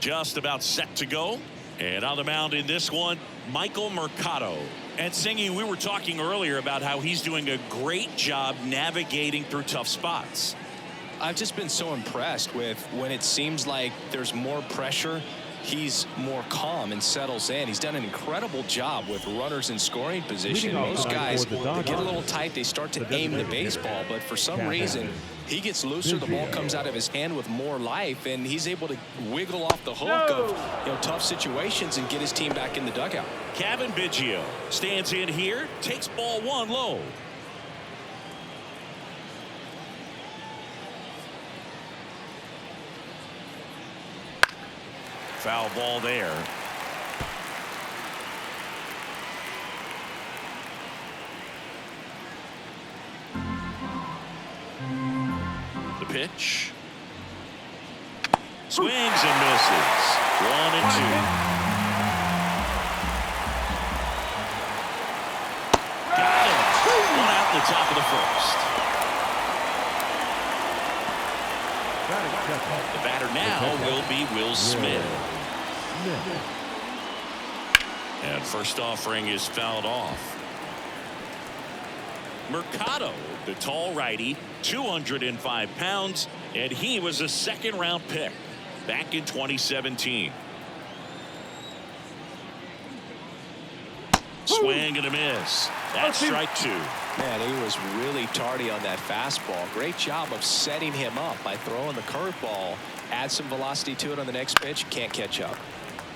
Just about set to go. And on the mound in this one, Michael Mercado. And Singy, we were talking earlier about how he's doing a great job navigating through tough spots. I've just been so impressed with when it seems like there's more pressure, he's more calm and settles in. He's done an incredible job with runners in scoring position. Most guys, they get a little tight, they start to aim the baseball, but for some reason, he gets looser, the ball comes out of his hand with more life, and he's able to wiggle off the hook of tough situations and get his team back in the dugout. Kevin Biggio stands in here, takes ball one low. Foul ball there. The pitch. Swings and misses. 1-2. Got it. One out in the top of the first. The batter now will be Will Smith. And first offering is fouled off. Mercado, the tall righty, 205 pounds, and he was a second-round pick back in 2017. Swing and a miss. That's strike two. Man, he was really tardy on that fastball. Great job of setting him up by throwing the curveball. Add some velocity to it on the next pitch. Can't catch up.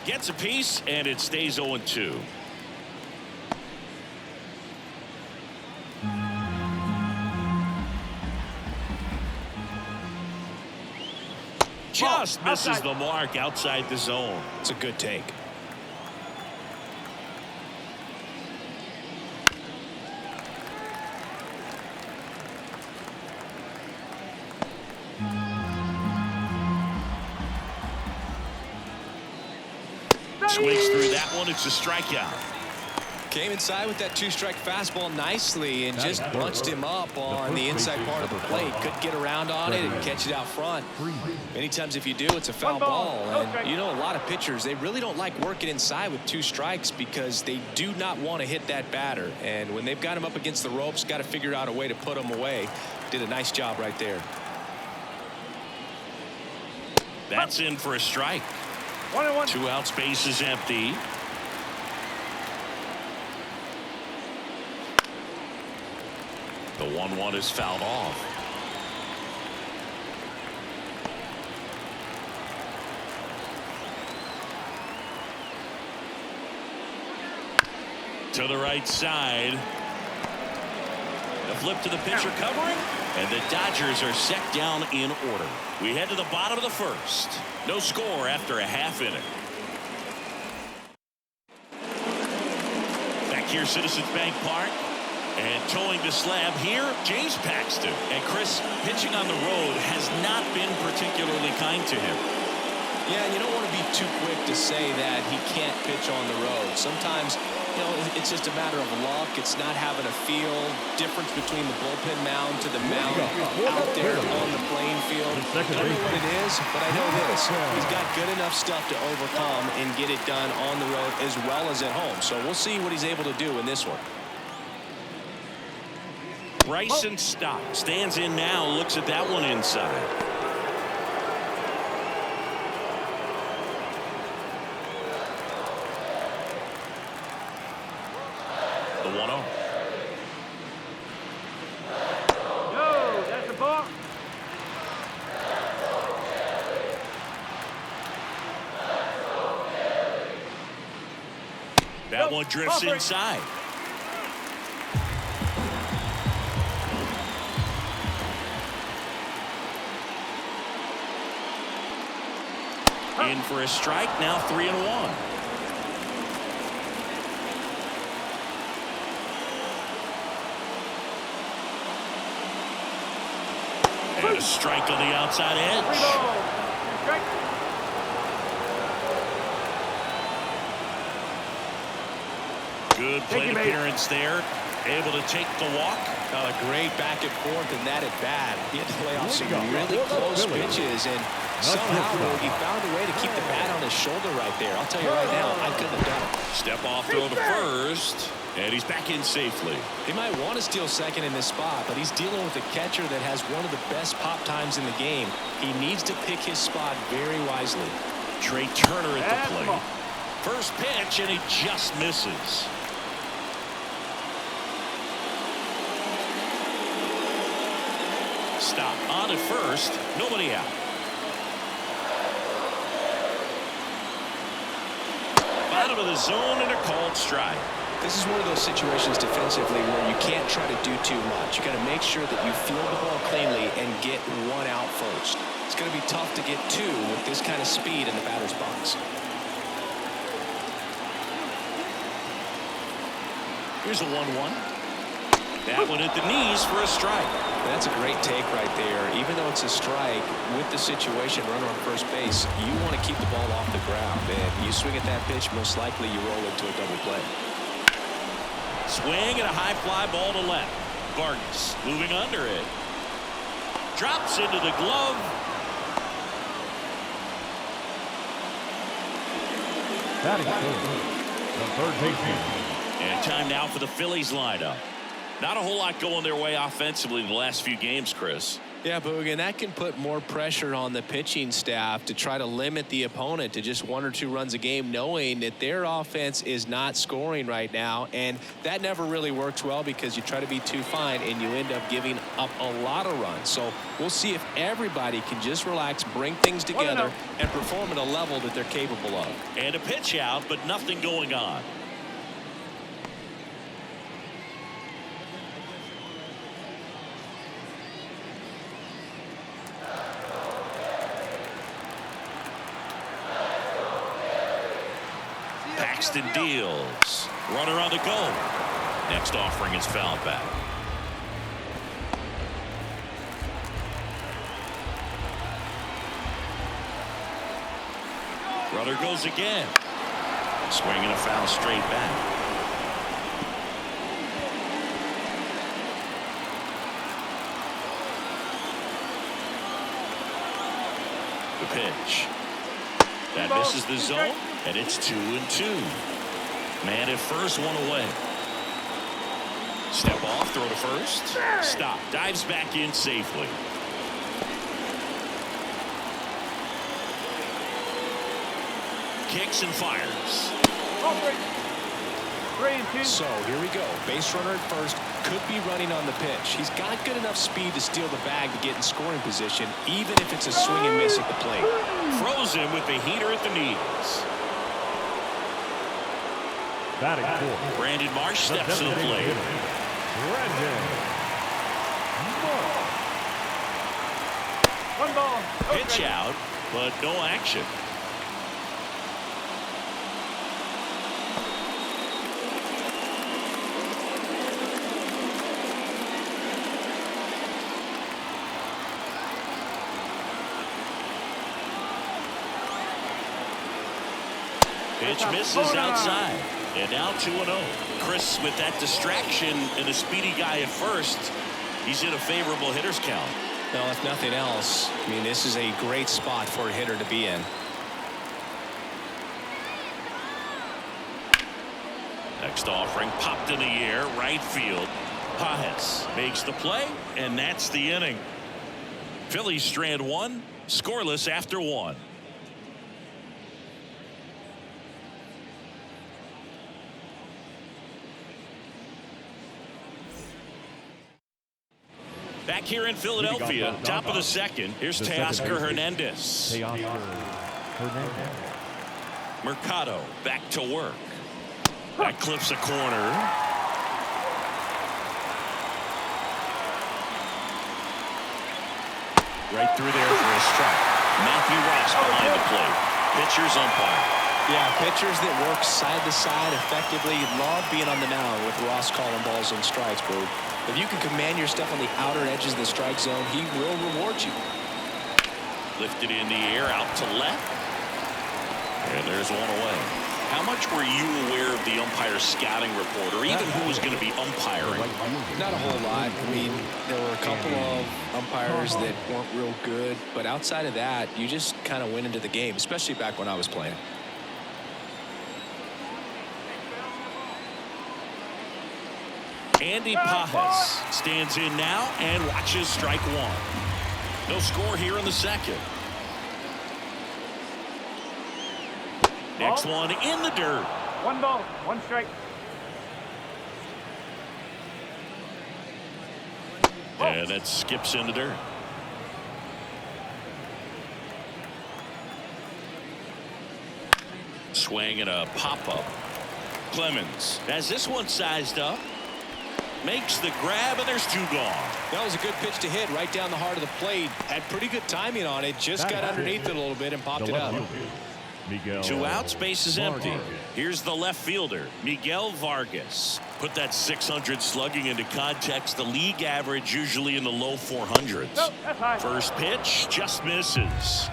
Gets a piece, and it stays 0-2. Just misses the mark outside the zone. It's a good take. Swings through that one. It's a strikeout. Came inside with that two-strike fastball nicely and just bunched him up on the inside part of the plate. Couldn't get around on it and catch it out front. Many times if you do, it's a foul ball. And you know, a lot of pitchers, they really don't like working inside with two strikes because they do not want to hit that batter. And when they've got him up against the ropes, got to figure out a way to put him away. Did a nice job right there. That's in for a strike. 1-1. 2 outs, base is empty. The 1-1 is fouled off. To the right side. The flip to the pitcher covering, and the Dodgers are set down in order. We head to the bottom of the first. No score after a half inning. Back here, Citizens Bank Park. And towing the slab here, James Paxton. And Chris, pitching on the road has not been particularly kind to him. Yeah, and you don't want to be too quick to say that he can't pitch on the road. Sometimes, you know, it's just a matter of luck. It's not having a feel difference between the bullpen mound to the mound out there on the playing field. I don't know what it is, but I know this. He's got good enough stuff to overcome and get it done on the road as well as at home. So we'll see what he's able to do in this one. Bryson Stott stands in now, looks at that one inside. The 1-0. No, that's a ball. That one drifts inside. In for a strike, now 3-1. And a strike on the outside edge. Good plate appearance there. able to take the walk. A great back and forth in that at bat. He had to play off some really close pitches, and somehow he found a way to keep the bat on his shoulder right there. I'll tell you right now, I couldn't have done it. Step off throw to first, and he's back in safely. He might want to steal second in this spot, but he's dealing with a catcher that has one of the best pop times in the game. He needs to pick his spot very wisely. Trey Turner at the plate. First pitch, and he just misses. Stop on at first, nobody out. Bottom of the zone and a called strike. This is one of those situations defensively where you can't try to do too much. You got to make sure that you field the ball cleanly and get one out first. It's going to be tough to get two with this kind of speed in the batter's box. Here's a 1-1. That one at the knees for a strike. That's a great take right there. Even though it's a strike, with the situation, runner on first base, you want to keep the ball off the ground. And you swing at that pitch, most likely you roll into a double play. Swing and a high fly ball to left. Vargas moving under it. Drops into the glove. Batting third, the third baseman. And time now for the Phillies lineup. Not a whole lot going their way offensively the last few games, Chris. Yeah, Boog, and that can put more pressure on the pitching staff to try to limit the opponent to just 1 or 2 runs a game, knowing that their offense is not scoring right now. And that never really works well because you try to be too fine and you end up giving up a lot of runs. So we'll see if everybody can just relax, bring things together, and perform at a level that they're capable of. And a pitch out, but nothing going on. Paxton deals. Runner on the go. Next offering is fouled back. Runner goes again. Swing and a foul straight back. The pitch. That misses the zone, and it's 2-2. Man at first, one away. Step off, throw to first. Stop, dives back in safely. Kicks and fires. 3-2. So here we go. Base runner at first, could be running on the pitch. He's got good enough speed to steal the bag to get in scoring position, even if it's a swing and miss at the plate. Throws him with the heater at the knees. Batting fourth. Brandon Marsh steps to the plate. Brandon Marsh. 1 ball. Pitch out, but no action. Pitch misses outside. And now 2-0. Chris, with that distraction and a speedy guy at first, he's in a favorable hitter's count. No, if nothing else, I mean, this is a great spot for a hitter to be in. Next offering popped in the air, right field. Pajes makes the play, and that's the inning. Phillies strand 1, scoreless after 1. Back here in Philadelphia, top of the second. Here's Teoscar Hernandez. Mercado back to work. That clips a corner. Right through there for a strike. Matthew Ross behind the plate. Pitcher's umpire. Yeah, pitchers that work side to side effectively love being on the mound with Ross calling balls and strikes, bro. If you can command your stuff on the outer edges of the strike zone, he will reward you. Lifted in the air out to left. And there's one away. how much were you aware of the umpire's scouting report, or even who was going to be umpiring? Not a whole lot. I mean, there were a couple of umpires that weren't real good, but outside of that, you just kind of went into the game, especially back when I was playing. Andy Pajes stands in now and watches strike one. No score here in the second. Next one in the dirt. 1 ball, 1 strike. And that skips in the dirt. Swing and a pop-up. Clemens has this one sized up. Makes the grab, and there's 2 gone. That was a good pitch to hit right down the heart of the plate. Had pretty good timing on it. Just got underneath it a little bit and popped it up. 2 outs, base is empty. Here's the left fielder, Miguel Vargas. Put that .600 slugging into context. The league average usually in the low 400s. First pitch just misses.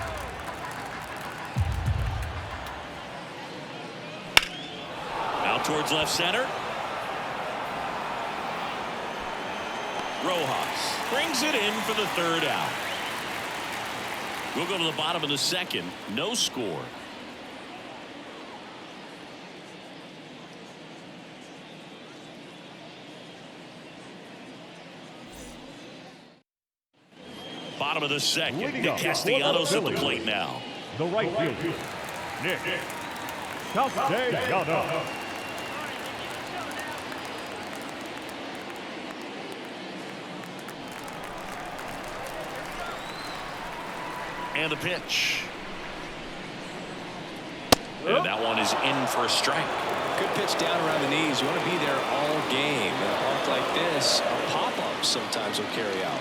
Out towards left center. Rojas brings it in for the 3rd out. We'll go to the bottom of the second. No score. Bottom of the second. Nick Castellanos at the plate now. The right fielder, Nick Castellanos. And the pitch. And that one is in for a strike. Good pitch down around the knees. You want to be there all game. In a park like this, a pop-up sometimes will carry out.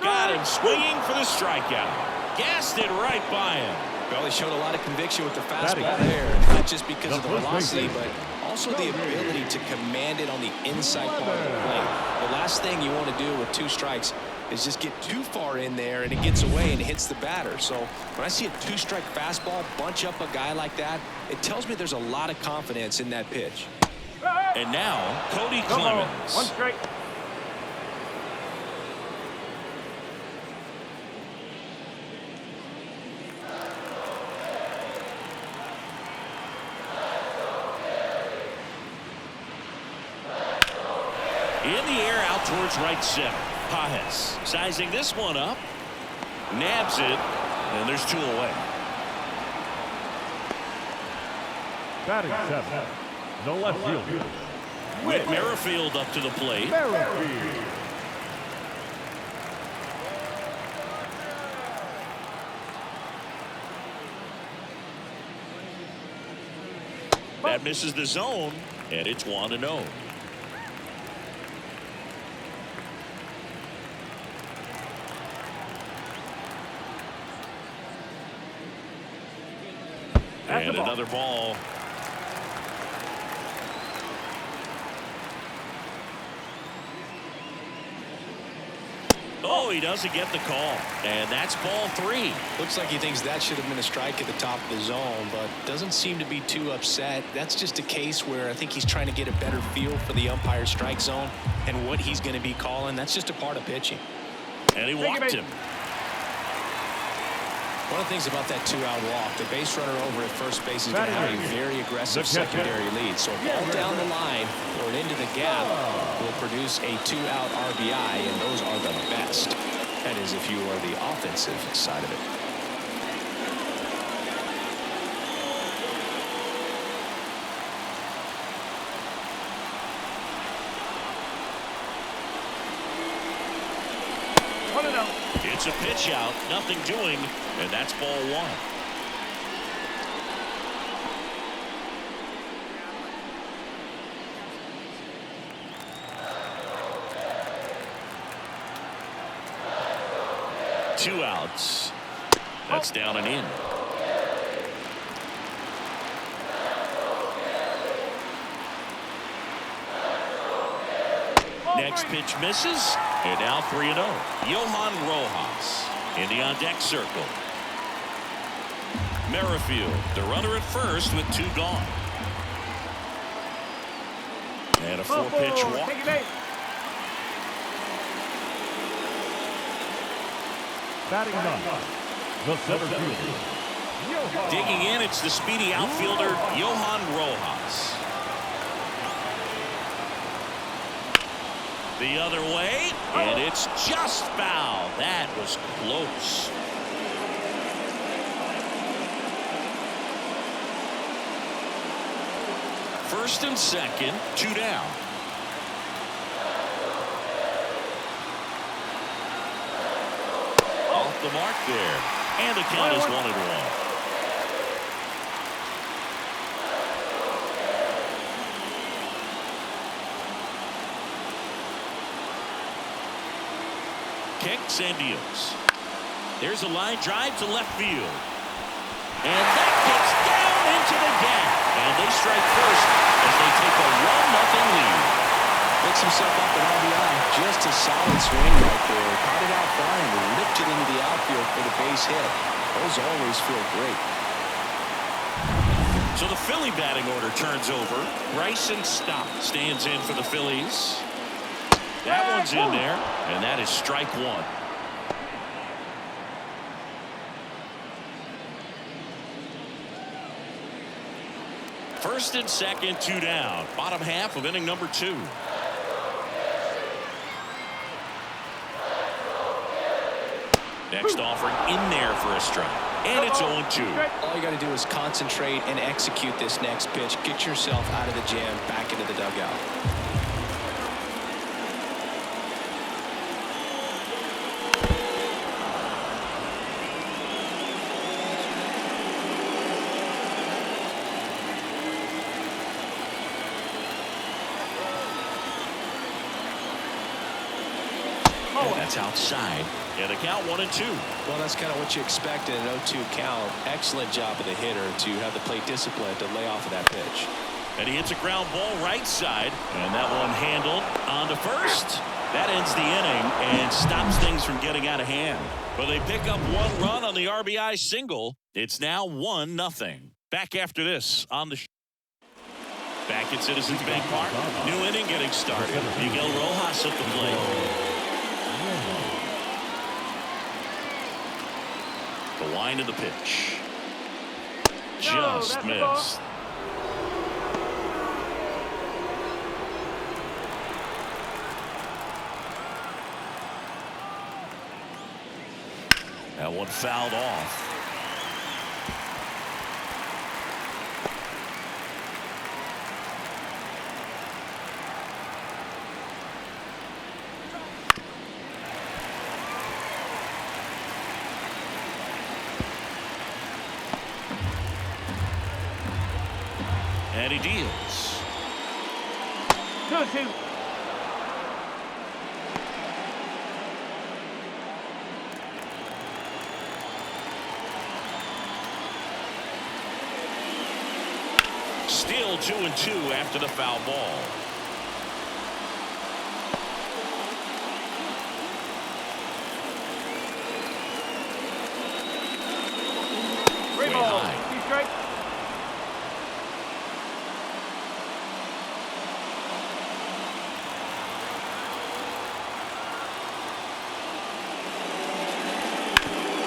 Got him swinging for the strikeout. Gassed it right by him. Well, he showed a lot of conviction with the fastball there, not just because of the velocity, but also the ability to command it on the inside part of the plate. The last thing you want to do with 2 strikes is just get too far in there and it gets away and it hits the batter. So when I see a 2-strike fastball bunch up a guy like that, it tells me there's a lot of confidence in that pitch. And now Cody Clemens. 1 strike. In the air out towards right center. Pajes sizing this one up. Nabs it. And there's 2 away. Batting 7. The left fielder, Whit Merrifield up to the plate. Merrifield. That misses the zone. And it's 1-0. And another ball. Oh, he doesn't get the call. And that's ball 3. Looks like he thinks that should have been a strike at the top of the zone, but doesn't seem to be too upset. That's just a case where I think he's trying to get a better feel for the umpire's strike zone and what he's going to be calling. That's just a part of pitching. And he walked him. One of the things about that 2-out walk, the base runner over at first base is going to have a very aggressive secondary lead. So a ball down the line or into the gap will produce a 2-out RBI, and those are the best. That is if you are the offensive side of it. It's a pitch out, nothing doing, and that's ball 1. Two outs. That's down and in. Next pitch misses. And now 3-0. Johan Rojas in the on-deck circle. Merrifield, the runner at first with 2 gone. And a 4-pitch walk. Batting ninth, the center fielder. Digging in, it's the speedy outfielder, Johan Rojas. The other way, and it's just foul. That was close. First and second, 2 down. Off the mark there. And the count is 1-1. Kicks and deals. There's a line drive to left field. And that gets down into the gap. And they strike first as they take a 1-0 lead. Picks himself up an RBI. Just a solid swing right there. Caught it out far and ripped it into the outfield for the base hit. Those always feel great. So the Philly batting order turns over. Bryson Stott stands in for the Phillies. That one's in there, and that is strike 1. First and second, 2 down. Bottom half of inning number 2. Next offering in there for a strike. And it's 0-2. All you got to do is concentrate and execute this next pitch. Get yourself out of the jam, back into the dugout. That's outside. And the count 1-2. Well, that's kind of what you expect in an 0-2 count. Excellent job of the hitter to have the plate discipline to lay off of that pitch. And he hits a ground ball right side. And that one handled on to first. That ends the inning and stops things from getting out of hand. But they pick up 1 run on the RBI single. It's now 1-0. Back after this on the back at Citizens Bank Park. New inning getting started. Miguel Rojas at the plate. The line of the pitch. Just missed. That one fouled off. And he deals. 2-2. Still 2-2 after the foul ball. Way high.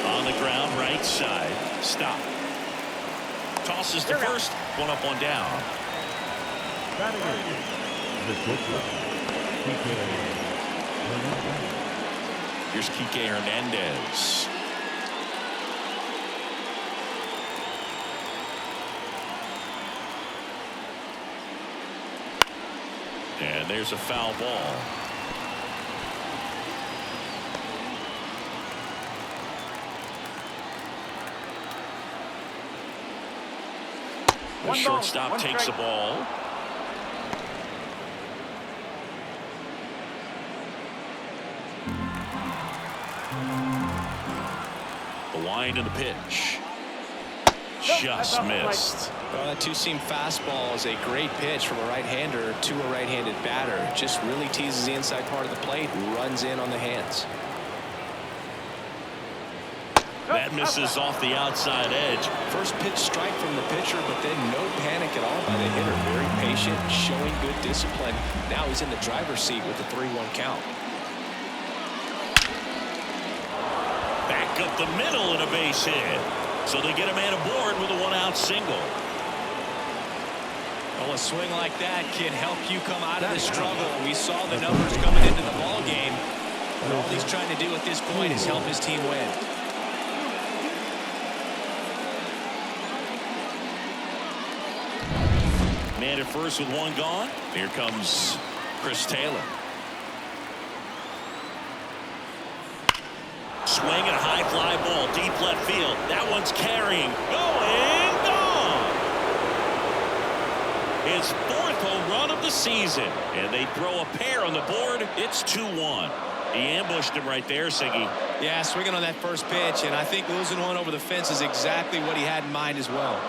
On the ground, right side. Stop. Tosses to first. 1 up, 1 down. Here's Kike Hernandez. And there's a foul ball. The shortstop takes the ball. The wind and the pitch. just missed. Well, that two-seam fastball is a great pitch from a right-hander to a right-handed batter. Just really teases the inside part of the plate, runs in on the hands. That misses off the outside edge. First pitch strike from the pitcher, but then no panic at all by the hitter. Very patient, showing good discipline. Now he's in the driver's seat with the 3-1 count. Back up the middle and a base hit. So they get a man aboard with a 1-out single. Well, a swing like that can help you come out of the struggle. We saw the numbers coming into the ball game. And all he's trying to do at this point is help his team win. Man at first with one gone. Here comes Chris Taylor. Swing and a high fly ball deep left field. That one's carrying. Going. Gone. His 4th home run of the season. And they throw a pair on the board. It's 2-1. He ambushed him right there, Siggy. Yeah, swinging on that first pitch. And I think losing one over the fence is exactly what he had in mind as well.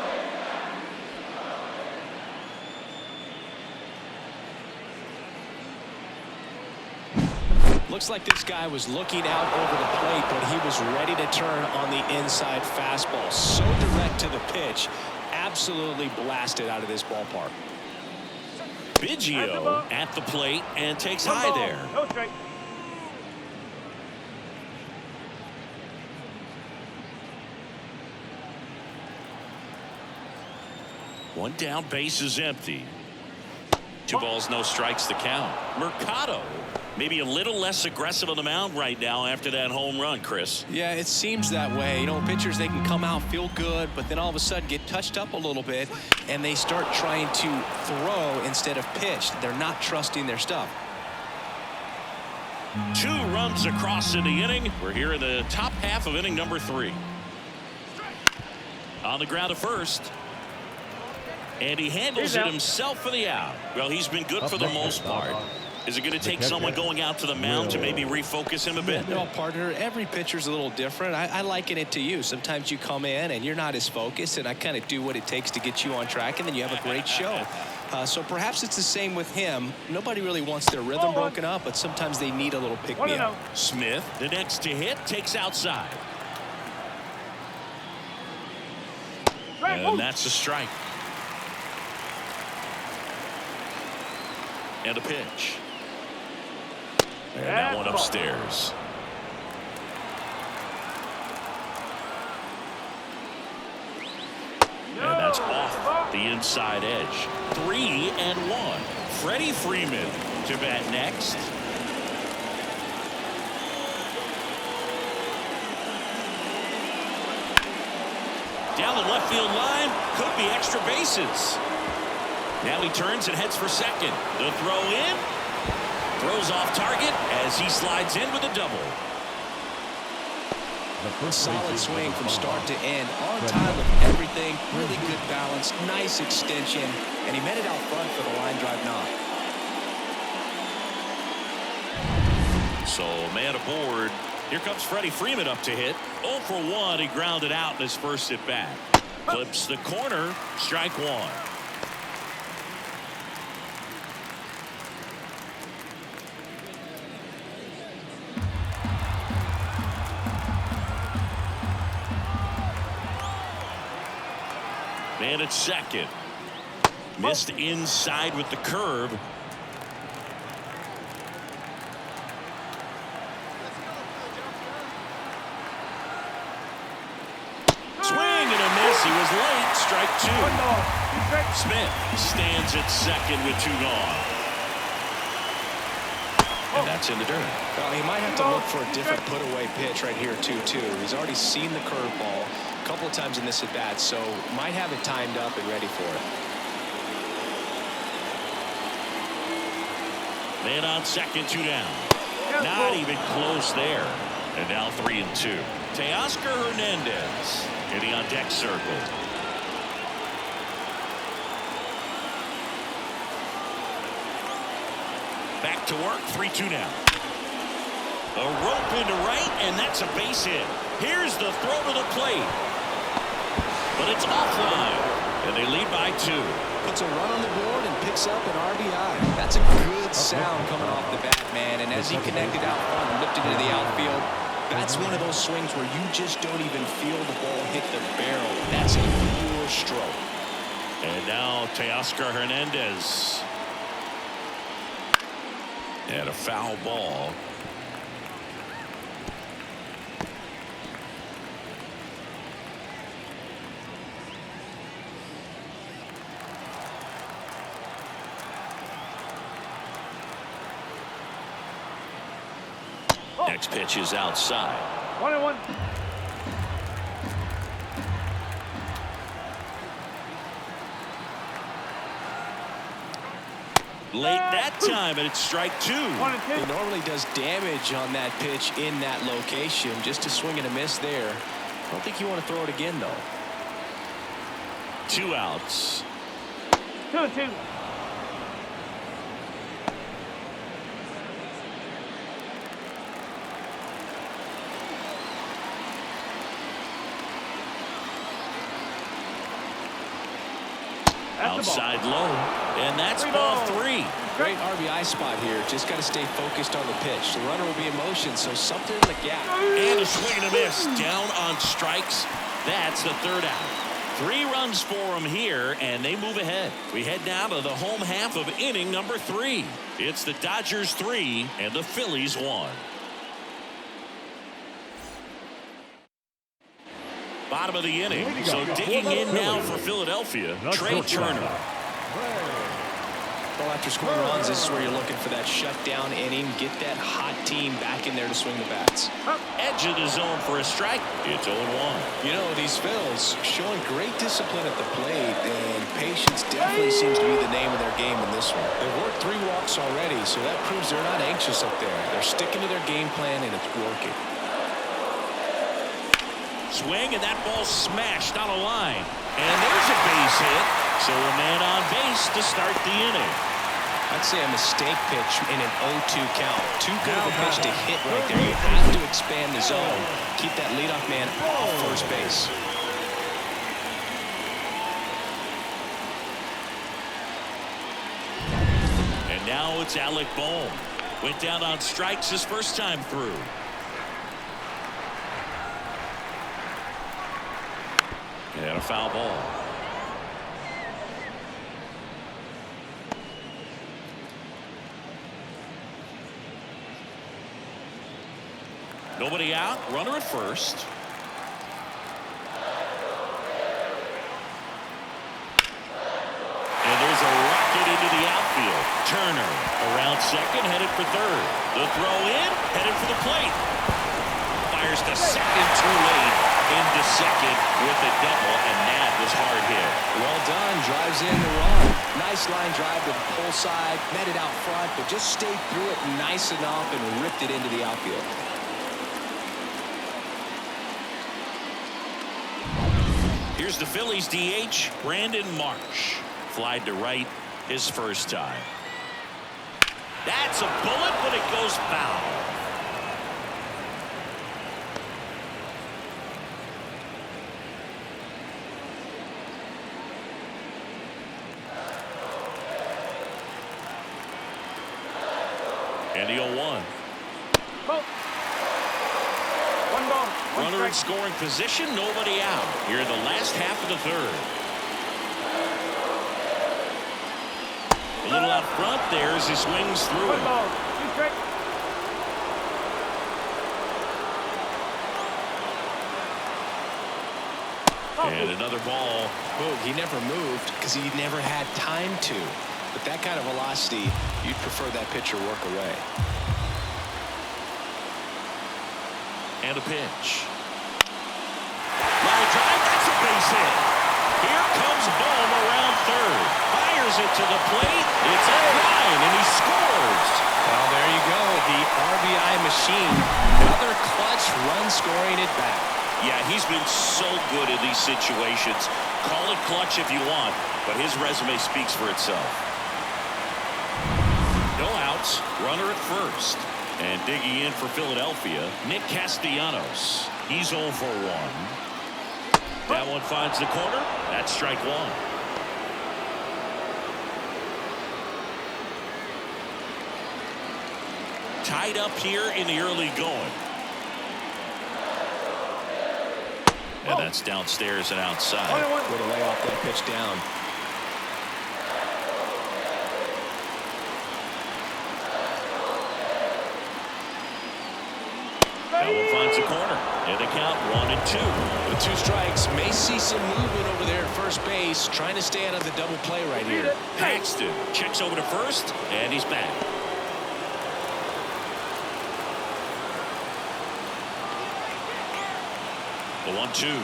Looks like this guy was looking out over the plate, but he was ready to turn on the inside fastball. So direct to the pitch. Absolutely blasted out of this ballpark. Biggio at the plate and takes high there. No strike. One down, base is empty. 2 balls, no strikes to count. Mercado maybe a little less aggressive on the mound right now after that home run, Chris. Yeah, it seems that way. You know, pitchers, they can come out, feel good, but then all of a sudden get touched up a little bit, and they start trying to throw instead of pitch. They're not trusting their stuff. 2 runs across in the inning. We're here in the top half of inning number 3. On the ground at first. And he handles it himself for the out. Well, he's been good for the most part. Is it going to take someone going out to the mound to maybe refocus him a bit? No, partner, every pitcher's a little different. I liken it to you. Sometimes you come in and you're not as focused, and I kind of do what it takes to get you on track, and then you have a great show. So perhaps it's the same with him. Nobody really wants their rhythm broken up, but sometimes they need a little pick-me-up. Smith, the next to hit, takes outside. And that's a strike. And a pitch. And that one upstairs. And that's off the inside edge. 3-1. Freddie Freeman to bat next. Down the left field line. Could be extra bases. Now he turns and heads for second. The throw in. Throws off target as he slides in with a double. Solid swing from start to end. On time with everything. Really good balance. Nice extension. And he met it out front for the line drive knock. So man aboard. Here comes Freddie Freeman up to hit. 0 for 1. He grounded out in his first at bat. Flips the corner. Strike 1. Man at second. Missed inside with the curve. Swing and a miss. He was late. Strike 2. Smith stands at second with 2 gone. And that's in the dirt. Well, he might have to look for a different put-away pitch right here, 2-2. He's already seen the curveball a couple of times in this at-bat, so might have it timed up and ready for it. Man on second, 2 down. Not even close there. And now 3-2. Teoscar Hernandez in the on-deck circle. Back to work, 3-2 now. A rope into right, and that's a base hit. Here's the throw to the plate. but it's offline, and they lead by 2. Puts a run on the board and picks up an RBI. That's a good sound coming off the bat, man. And as he connected out front and lifted into the outfield, that's one of those swings where you just don't even feel the ball hit the barrel. That's a pure stroke. And now Teoscar Hernandez. And a foul ball. Next pitch is outside. 1-1. Late that time, and it's strike 2. He normally does damage on that pitch in that location. Just a swing and a miss there. I don't think you want to throw it again, though. 2 outs. 2-2. Outside low, and that's ball 3. Great RBI spot here. Just got to stay focused on the pitch. The runner will be in motion, so something in the gap. And a swing and a miss. Down on strikes. That's the 3rd out. 3 runs for them here, and they move ahead. We head now to the home half of inning number 3. It's the Dodgers 3 and the Phillies 1. Bottom of the inning, so digging in now for Philadelphia, Trey Turner. Well, after scoring runs, this is where you're looking for that shutdown inning. Get that hot team back in there to swing the bats. Edge of the zone for a strike. It's 0-1. You know, these Phils showing great discipline at the plate, and patience definitely seems to be the name of their game in this one. They've worked 3 walks already, so that proves they're not anxious up there. They're sticking to their game plan, and it's working. Swing, and that ball smashed on a line. And there's a base hit. So a man on base to start the inning. I'd say a mistake pitch in an 0-2 count. Too good of a pitch to hit right there. You have to expand the zone. Keep that leadoff man off first base. And now it's Alec Bohm. Went down on strikes his first time through. And a foul ball. Nobody out. Runner at first. And there's a rocket into the outfield. Turner around second, headed for third. The throw in, headed for the plate. Fires to second too late. Into second with a double, and that was hard hit. Well done. Drives in the run. Nice line drive to the pull side. Met it out front, but just stayed through it nice enough and ripped it into the outfield. Here's the Phillies DH, Brandon Marsh. Flied to right his first time. That's a bullet, but it goes foul. And the 0-1. Oh. 1 ball. Runner in scoring position, nobody out. Here in the last half of the 3rd. A little out front there as he swings through 1 it. ball. 2 strikes. And another ball. Oh, he never moved because he never had time to. But that kind of velocity, you'd prefer that pitcher work away. And a pitch. Line drive, that's a base hit. Here comes Bohm around third. Fires it to the plate. It's a line, and he scores. Well, there you go. The RBI machine. Another clutch run scoring at bat. Yeah, he's been so good in these situations. Call it clutch if you want, but his resume speaks for itself. No outs, runner at first. And digging in for Philadelphia, Nick Castellanos. He's 0 for 1. That one finds the corner. That's strike one. Tied up here in the early going. And that's downstairs and outside. Way to lay off that pitch down. That one finds the corner. And the count 1-2. With 2 strikes, may see some movement over there at first base, trying to stay out of the double play right here. Paxton checks over to first, and he's back. The 1-2.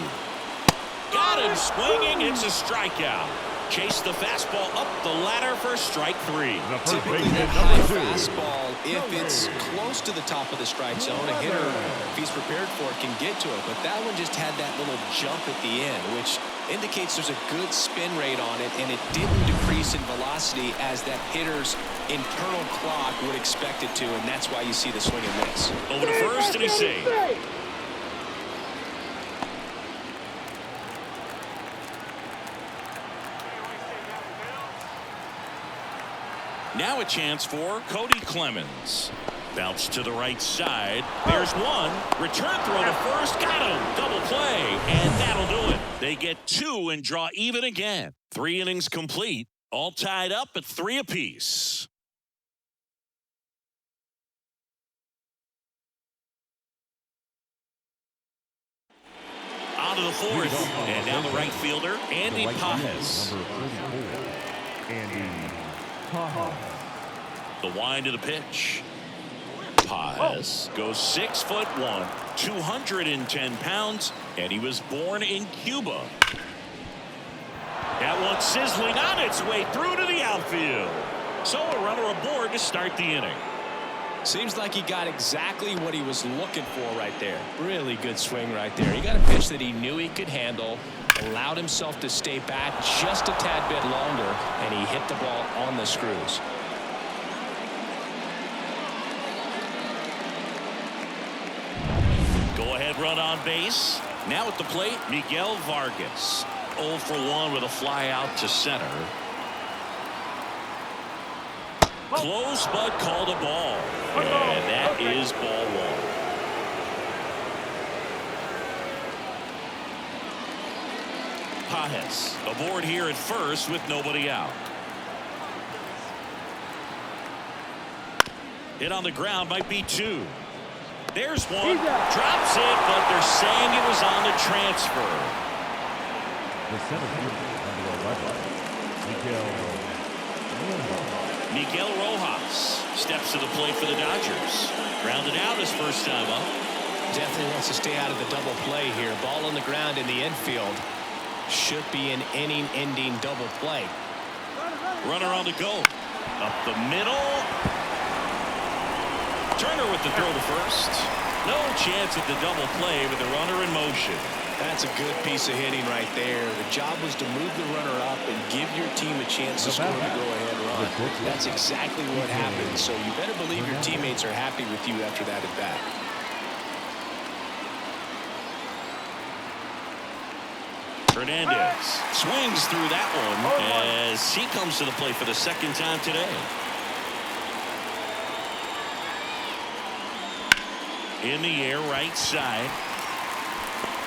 Got him swinging. It's a strikeout. Chase the fastball up the ladder for strike 3. Typically that high fastball, if it's close to the top of the strike zone, a hitter, if he's prepared for it, can get to it. But that one just had that little jump at the end, which indicates there's a good spin rate on it, and it didn't decrease in velocity as that hitter's internal clock would expect it to, and that's why you see the swing and miss. Over to first, and he's safe. Now a chance for Cody Clemens. Bounce to the right side. There's one. Return throw to first. Got him. Double play. And that'll do it. They get 2 and draw even again. 3 innings complete. All tied up at 3 apiece. On to the 4th. And now the right fielder, Andy Pajes. Andy Pajes. The wind of the pitch. Pajes goes 6'1", 210 pounds, and he was born in Cuba. That one sizzling on its way through to the outfield. So a runner aboard to start the inning. Seems like he got exactly what he was looking for right there. Really good swing right there. He got a pitch that he knew he could handle, allowed himself to stay back just a tad bit longer, and he hit the ball on the screws. Go-ahead run on base. Now at the plate, Miguel Vargas. 0 for 1 with a fly out to center. Close, but called a ball. And that is ball 1. Pajes aboard here at first with nobody out. Hit on the ground might be 2. There's one. Drops it, but they're saying it was on the transfer. The center fielder, Miguel Rojas steps to the plate for the Dodgers. Grounded out his first time up. Definitely wants to stay out of the double play here. Ball on the ground in the infield. Should be an inning-ending double play. Runner on the go. Up the middle. Turner with the throw to first. No chance at the double play with the runner in motion. That's a good piece of hitting right there. The job was to move the runner up and give your team a chance to score the go-ahead run. That's exactly what happened. So you better believe your teammates are happy with you after that at bat. Hernandez swings through that one as he comes to the plate for the second time today. In the air, right side.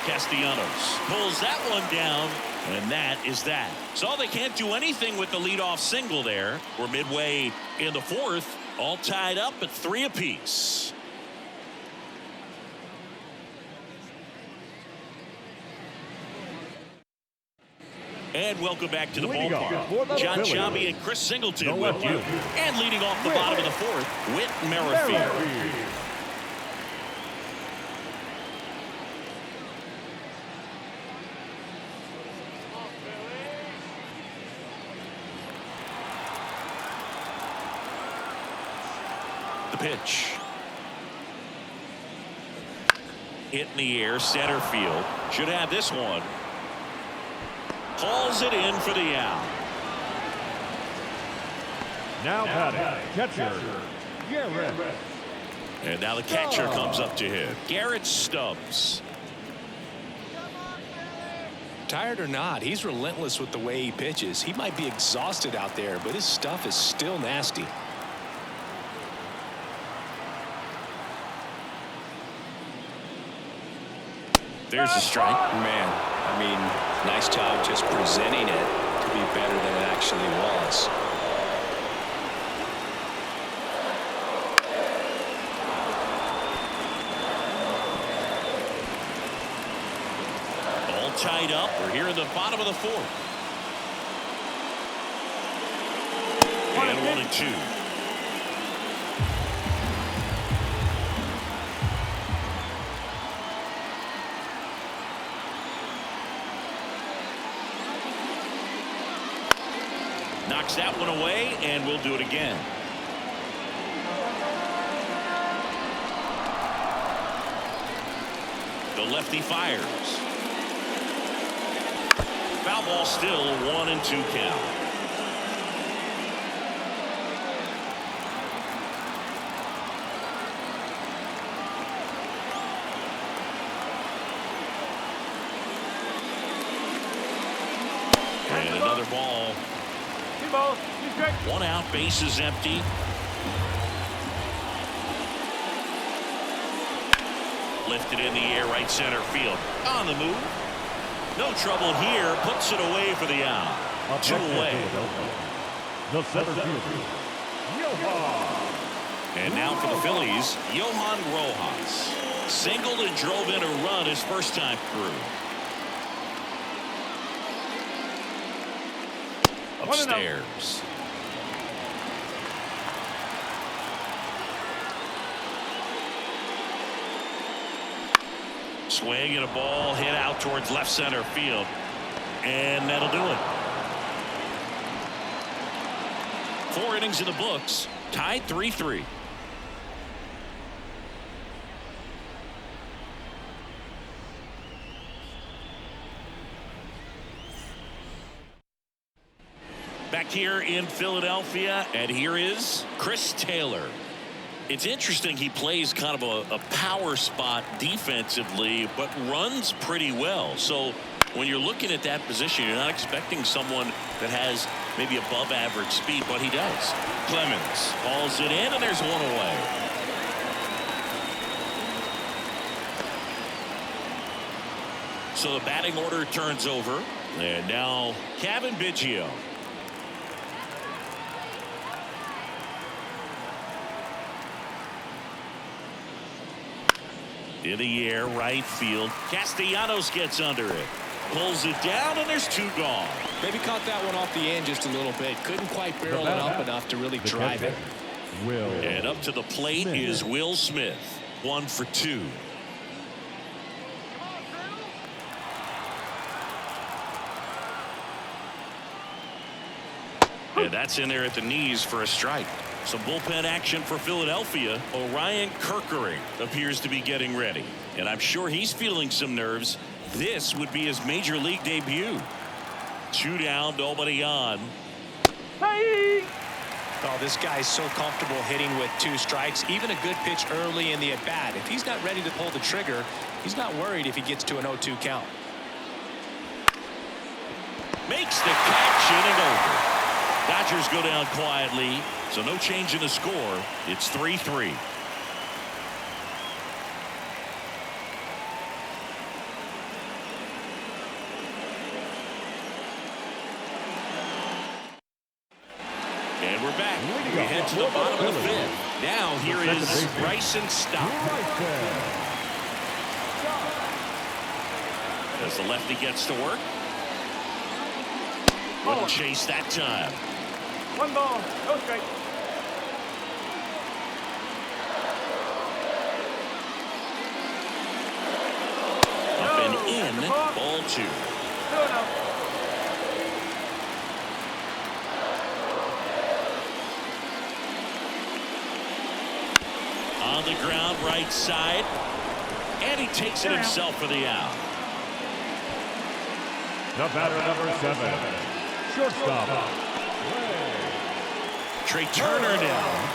Castellanos pulls that one down, and that is that. So they can't do anything with the leadoff single there. We're midway in the 4th, all tied up at 3 apiece. And welcome back to the ballpark. John Sciambi and Chris Singleton with you. And leading off the bottom of the 4th, Whit Merrifield. The pitch. Hit in the air, center field. Should have this one. Hauls it in for the out. Now batting, catcher, Garrett. And now the catcher comes up to hit. Garrett Stubbs. Tired or not, he's relentless with the way he pitches. He might be exhausted out there, but his stuff is still nasty. There's a strike. Man, I mean, nice job just presenting it to be better than it actually was. All tied up. We're here in the bottom of the fourth. And 1-2. Knocks that one away, and we'll do it again. The lefty fires. Foul ball, still 1-2 count. And another ball. One out, base is empty. Lifted in the air, right center field. On the move. No trouble here. Puts it away for the out. 2 away. The center fielder, Johan. And now for the Phillies, Johan Rojas. Singled and drove in a run his first time through. Upstairs. Swing and a ball hit out towards left center field. And that'll do it. 4 innings in the books. Tied 3-3. Back here in Philadelphia, and here is Chris Taylor. It's interesting, he plays kind of a power spot defensively, but runs pretty well. So when you're looking at that position, you're not expecting someone that has maybe above average speed, but he does. Clemens hauls it in, and there's one away. So the batting order turns over, and now Kevin Biggio. In the air, right field. Castellanos gets under it. Pulls it down, and there's 2 gone. Maybe caught that one off the end just a little bit. Couldn't quite barrel it up enough to really drive it. And up to the plate is Will Smith. 1 for 2. And that's in there at the knees for a strike. Some bullpen action for Philadelphia. Orion Kerkering appears to be getting ready. And I'm sure he's feeling some nerves. This would be his major league debut. 2 down, nobody on. Oh, this guy's so comfortable hitting with 2 strikes. Even a good pitch early in the at-bat. If he's not ready to pull the trigger, he's not worried if he gets to an 0-2 count. Makes the catch in and over. Dodgers go down quietly, so no change in the score. It's 3-3. And we're back. We head to the bottom of the 5th. Now here is Bryson Stott. As the lefty gets to work. Wouldn't chase that time. 1 ball, no strike. Up and in, ball 2. On the ground, right side. And he takes it himself for the out. The batter, number 7, shortstop. Trey Turner down.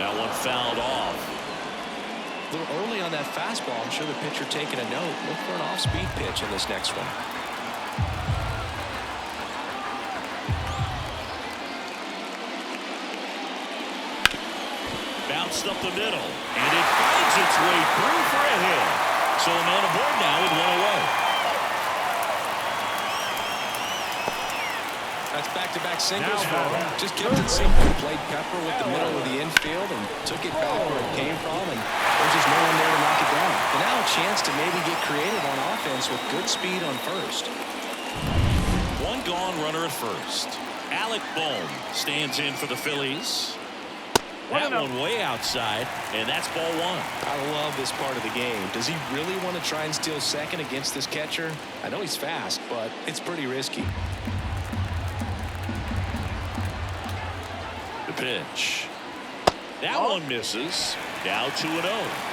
That one fouled off. A little early on that fastball. I'm sure the pitcher taking a note. Look for an off-speed pitch in this next one. Bounced up the middle, and it finds its way through for a hit. So a man aboard now with one away. That's back-to-back singles for him. Just kept it simple. Played pepper with the middle of the infield and took it back where it came from, and there's just no one there to knock it down. And now a chance to maybe get creative on offense with good speed on first. One gone runner at first. Alec Bohm stands in for the Phillies. That one way outside, and that's ball one. I love this part of the game. Does he really want to try and steal second against this catcher? I know he's fast, but it's pretty risky. The pitch. That one misses. Now 2-0.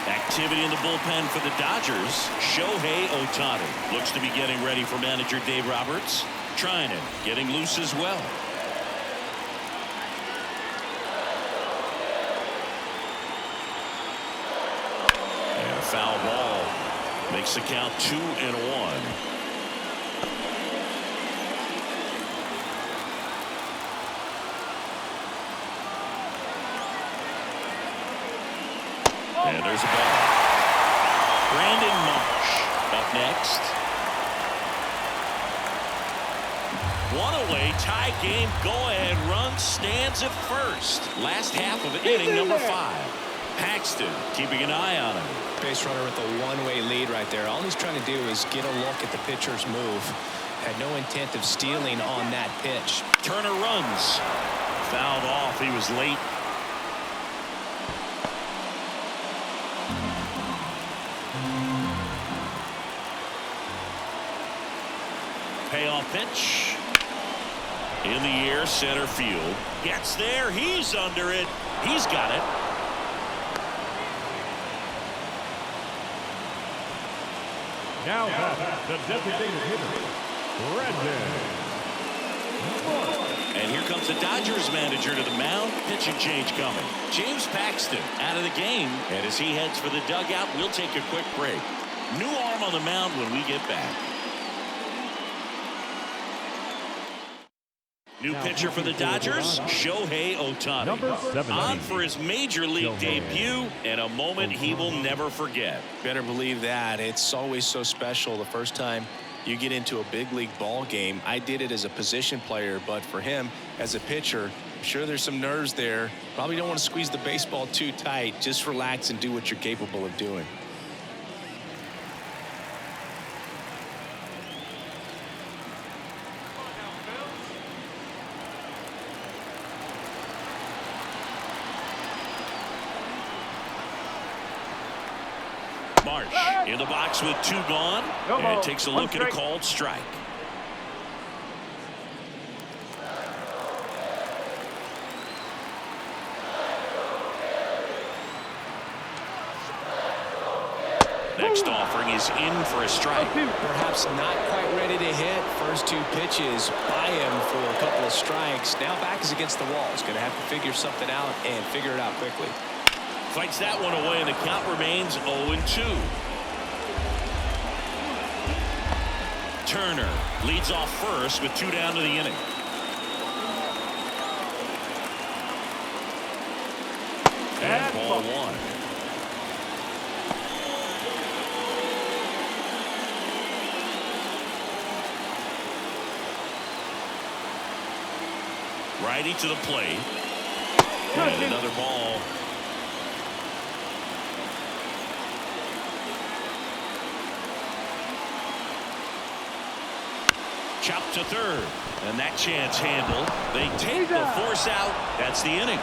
Activity in the bullpen for the Dodgers. Shohei Ohtani looks to be getting ready for manager Dave Roberts. Trinan getting loose as well. And a foul ball makes the count 2-1. And there's a ball. Brandon Marsh up next. One away, tie game, go-ahead run stands at first. Last half of inning number 5. Paxton keeping an eye on him. Base runner with a one-way lead right there. All he's trying to do is get a look at the pitcher's move. Had no intent of stealing on that pitch. Turner runs. Fouled off. He was late. Payoff pitch. In the air, center field. Gets there. He's under it. He's got it. Now the designated hitter, Brandon. And here comes the Dodgers manager to the mound. Pitching change coming. James Paxton out of the game. And as he heads for the dugout, we'll take a quick break. New arm on the mound when we get back. New pitcher for the Dodgers, Shohei Ohtani. Number 70. On for his major league debut, and a moment he will never forget. Better believe that. It's always so special the first time you get into a big league ball game. I did it as a position player, but for him as a pitcher, I'm sure there's some nerves there. Probably don't want to squeeze the baseball too tight. Just relax and do what you're capable of doing. Marsh in the box with 2 gone, and takes a look at a called strike. Next offering is in for a strike. Perhaps not quite ready to hit. First 2 pitches by him for a couple of strikes. Now back is against the wall. He's going to have to figure something out and figure it out quickly. Fights that one away, and the count remains 0-2. Turner leads off first with 2 down to the inning. And ball 1. Righty to the plate. And another ball. Chopped to third, and that chance handled. They take the force out. That's the inning.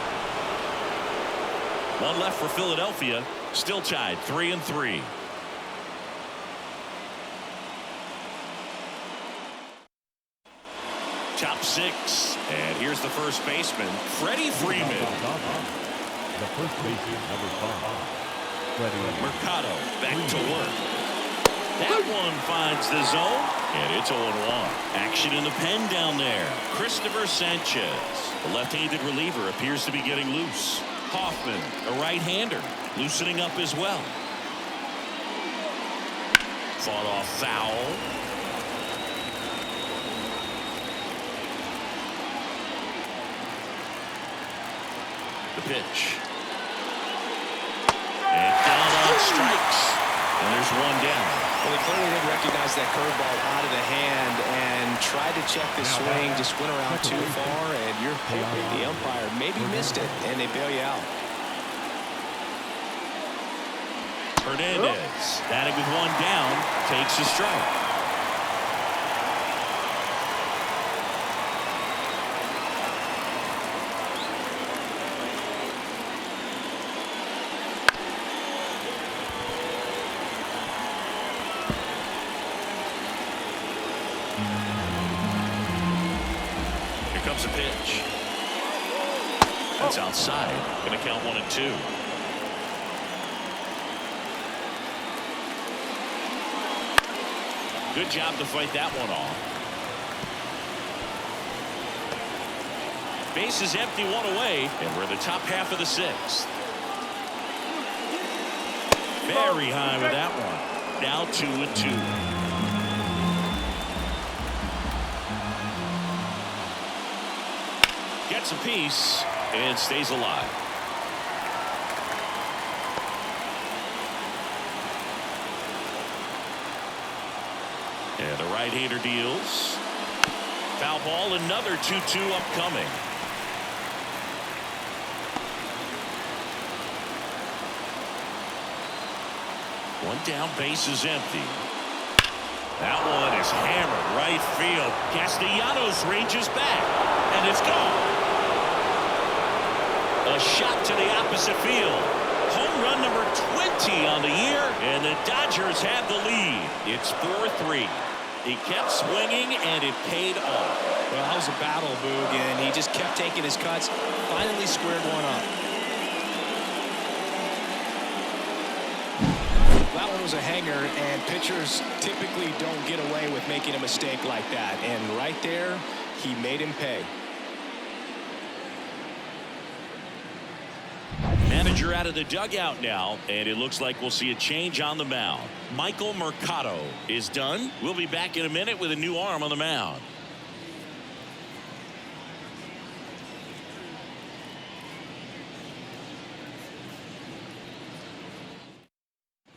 1 left for Philadelphia. Still tied 3-3. Top 6, and here's the first baseman, Freddie Freeman. The first baseman, number 5, Freddie. Mercado back to work. That one finds the zone, and it's 0-1. Action in the pen down there. Christopher Sanchez, the left-handed reliever, appears to be getting loose. Hoffman, a right-hander, loosening up as well. Fought off foul. The pitch. And down on strikes. And there's one down. Well, they clearly didn't recognize that curveball out of the hand and tried to check the swing, just went around too far, and you're hoping the umpire maybe missed it, and they bail you out. Hernandez, batting with one down, takes a strike. Here comes a pitch. That's outside. Going to count 1-2. Good job to fight that one off. Base is empty, one away, and we're in the top half of the sixth. Very high with that one. Now 2-2. Gets a piece and stays alive. And the right-hander deals. Foul ball, another 2-2 upcoming. One down, base is empty. That one is hammered right field. Castellanos ranges back, and it's gone. A shot to the opposite field. Home run number 20 on the year, and the Dodgers have the lead. It's 4-3. He kept swinging, and it paid off. Well, that was a battle, Boog, and he just kept taking his cuts. Finally squared one up. That one was a hanger, and pitchers typically don't get away with making a mistake like that. And right there, he made him pay. Manager out of the dugout now, and it looks like we'll see a change on the mound. Michael Mercado is done. We'll be back in a minute with a new arm on the mound.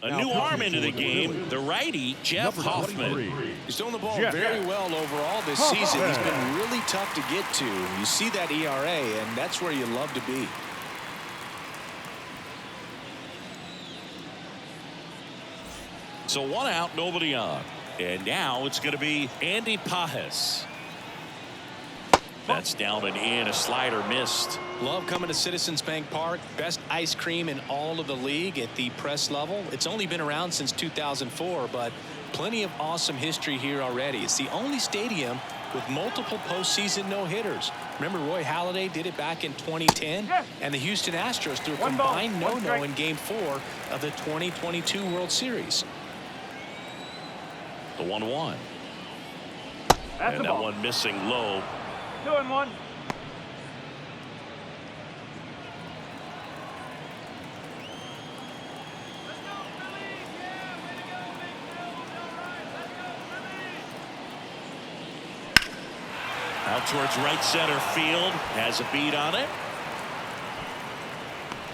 A new arm into the game, the righty, Jeff Hoffman. He's throwing the ball very well overall this season. He's been really tough to get to. You see that ERA, and that's where you love to be. So one out, nobody on. And now it's going to be Andy Pages. That's down and in, a slider missed. Love coming to Citizens Bank Park. Best ice cream in all of the league at the press level. It's only been around since 2004, but plenty of awesome history here already. It's the only stadium with multiple postseason no-hitters. Remember, Roy Halladay did it back in 2010, and the Houston Astros threw a combined no-no in Game 4 of the 2022 World Series. The 1-1. And that one missing low. 2-1. Out towards right center field. Has a beat on it.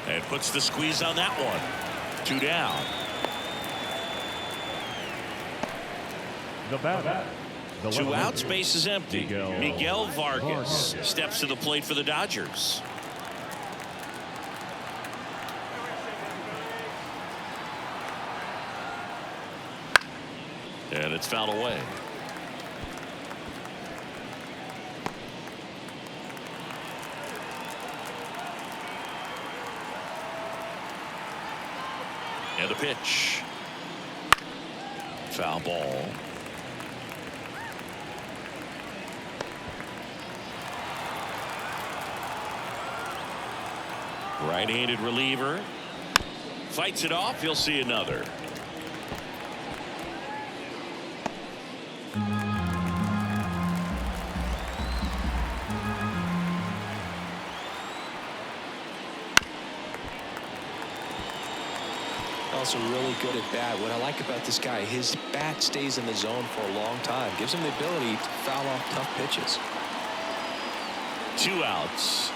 And puts the squeeze on that one. 2 down. The batter. 2 outs, base is empty. Miguel Vargas steps to the plate for the Dodgers. And it's fouled away. And the pitch. Foul ball. Right-handed reliever. Fights it off. He'll see another. also really good at bat. What I like about this guy, his bat stays in the zone for a long time. Gives him the ability to foul off tough pitches. 2 outs.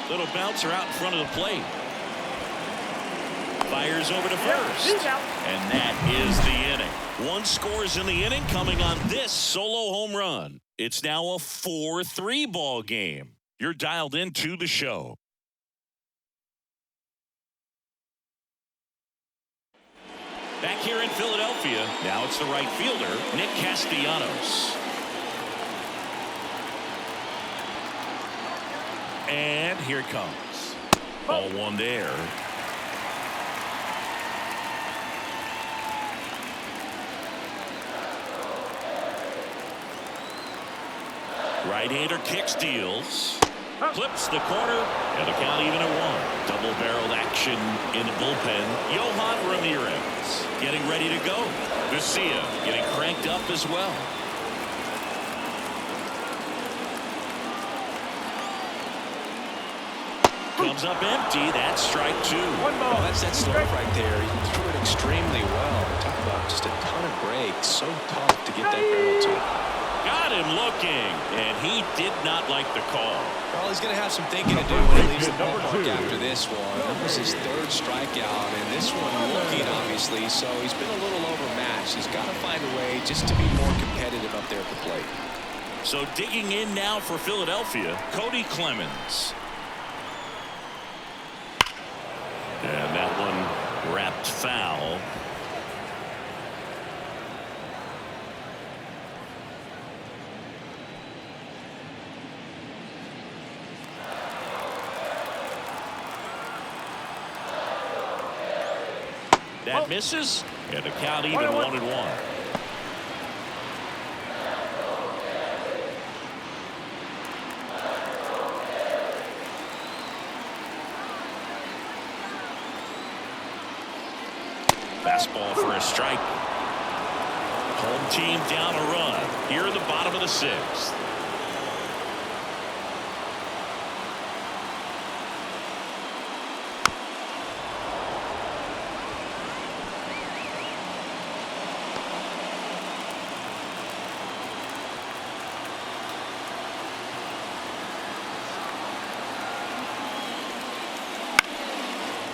Little bouncer out in front of the plate. Fires over to first. And that is the inning. 1 scores in the inning coming on this solo home run. It's now a 4-3 ball game. You're dialed into the show. Back here in Philadelphia, now it's the right fielder, Nick Castellanos. And here it comes. Ball 1 there. Right-hander kicks, deals. Flips the corner, and the count even at 1. Double-barreled action in the bullpen. Yohan Ramirez getting ready to go. Garcia getting cranked up as well. Comes up empty. That's strike 2. Oh, that's that stuff right there. He threw it extremely well. Talk about just a ton of breaks. So tough to get that barrel to. Got him looking, and he did not like the call. Well, he's going to have some thinking to do when he leaves the ballpark after this one. That was his 3rd strikeout, and this one looking, obviously, so he's been a little overmatched. He's got to find a way just to be more competitive up there at the plate. So digging in now for Philadelphia, Cody Clemens. And that one wrapped foul. That misses, and the count even 1-1. Fastball for a strike. Home team down a run here in the bottom of the 6th.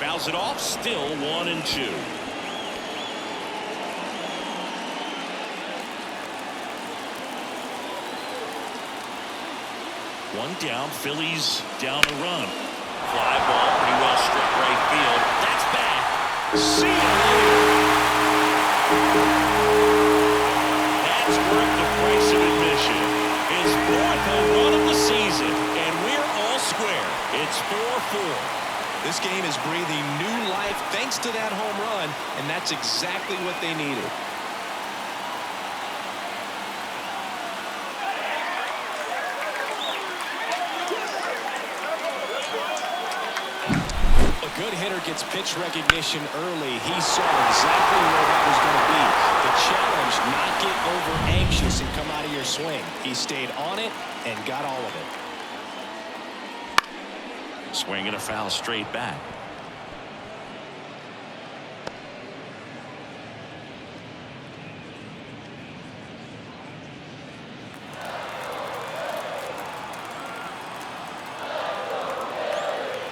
Fouls it off, still 1-2. One down, Phillies down a run. Fly ball, pretty well struck right field. That's back. See ya later. That's worth the price of admission. His 4th home run of the season, and we're all square. It's 4-4. This game is breathing new life thanks to that home run, and that's exactly what they needed. A good hitter gets pitch recognition early. He saw exactly where that was going to be. The challenge, not get over anxious and come out of your swing. He stayed on it and got all of it. Swing and a foul straight back.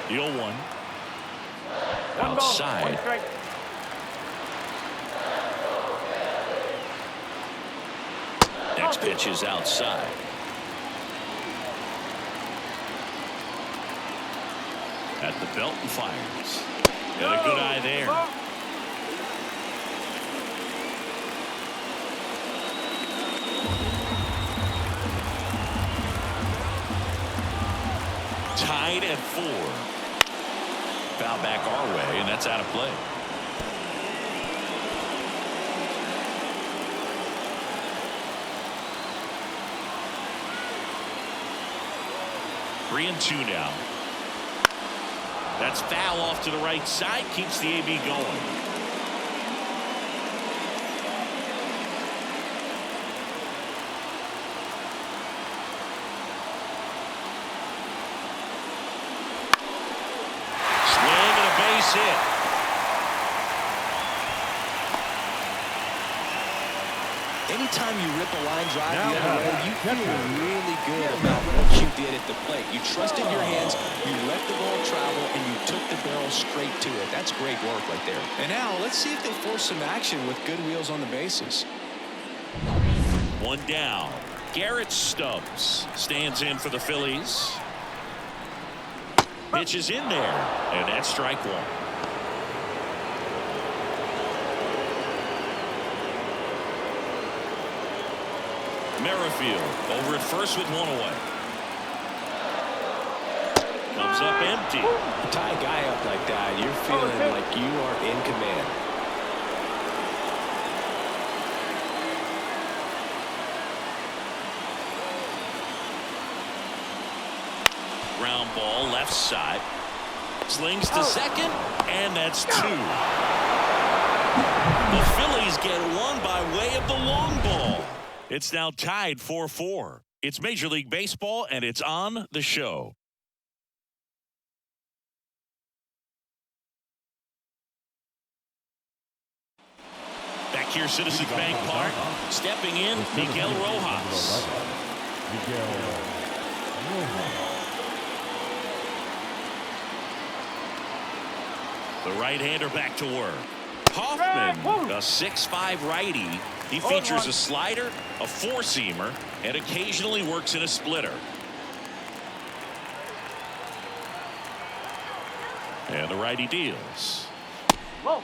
The 0-1. Outside. Next pitch is outside. At the belt and fires. Got a good eye there. Tied at 4. Foul back our way, and that's out of play. Three and 2 now. That's foul off to the right side, keeps the AB going. Swing and a base hit. anytime you rip a line drive the other way, you feel really good about what you did at the plate. You trusted your hands, you let the ball travel, and you took the barrel straight to it. That's great work right there. And now let's see if they force some action with good wheels on the bases. One down. Garrett Stubbs stands in for the Phillies. Pitch is in there, and that's strike one. Merrifield over at first with one away. Comes up empty. You tie a guy up like that, you're feeling like you are in command. Ground ball left side. Slings to second, and that's two. The Phillies get one by way of the long ball. It's now tied 4-4. It's Major League Baseball, and it's on the show. Back here, Citizens Bank Park. Stepping in, Miguel Rojas. The right-hander back to work. Hoffman, a 6'5" righty. He features a slider, a four-seamer, and occasionally works in a splitter. And the righty deals. Whoa.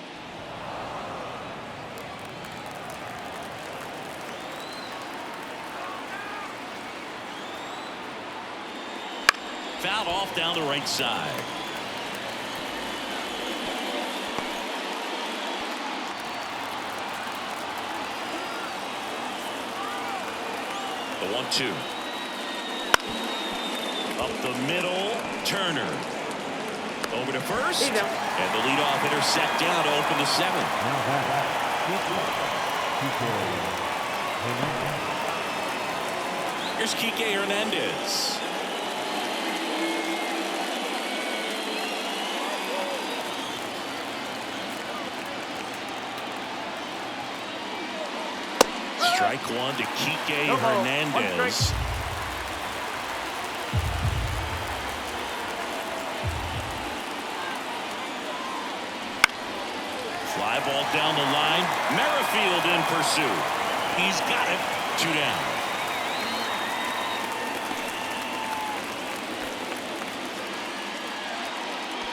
Fouled off down the right side. The 1-2. Up the middle, Turner. Over to first. And the leadoff hitter set down to open the seventh. Here's Kike Hernandez. Strike one to Kike Hernandez. Fly ball down the line. Merrifield in pursuit. He's got it. Two down.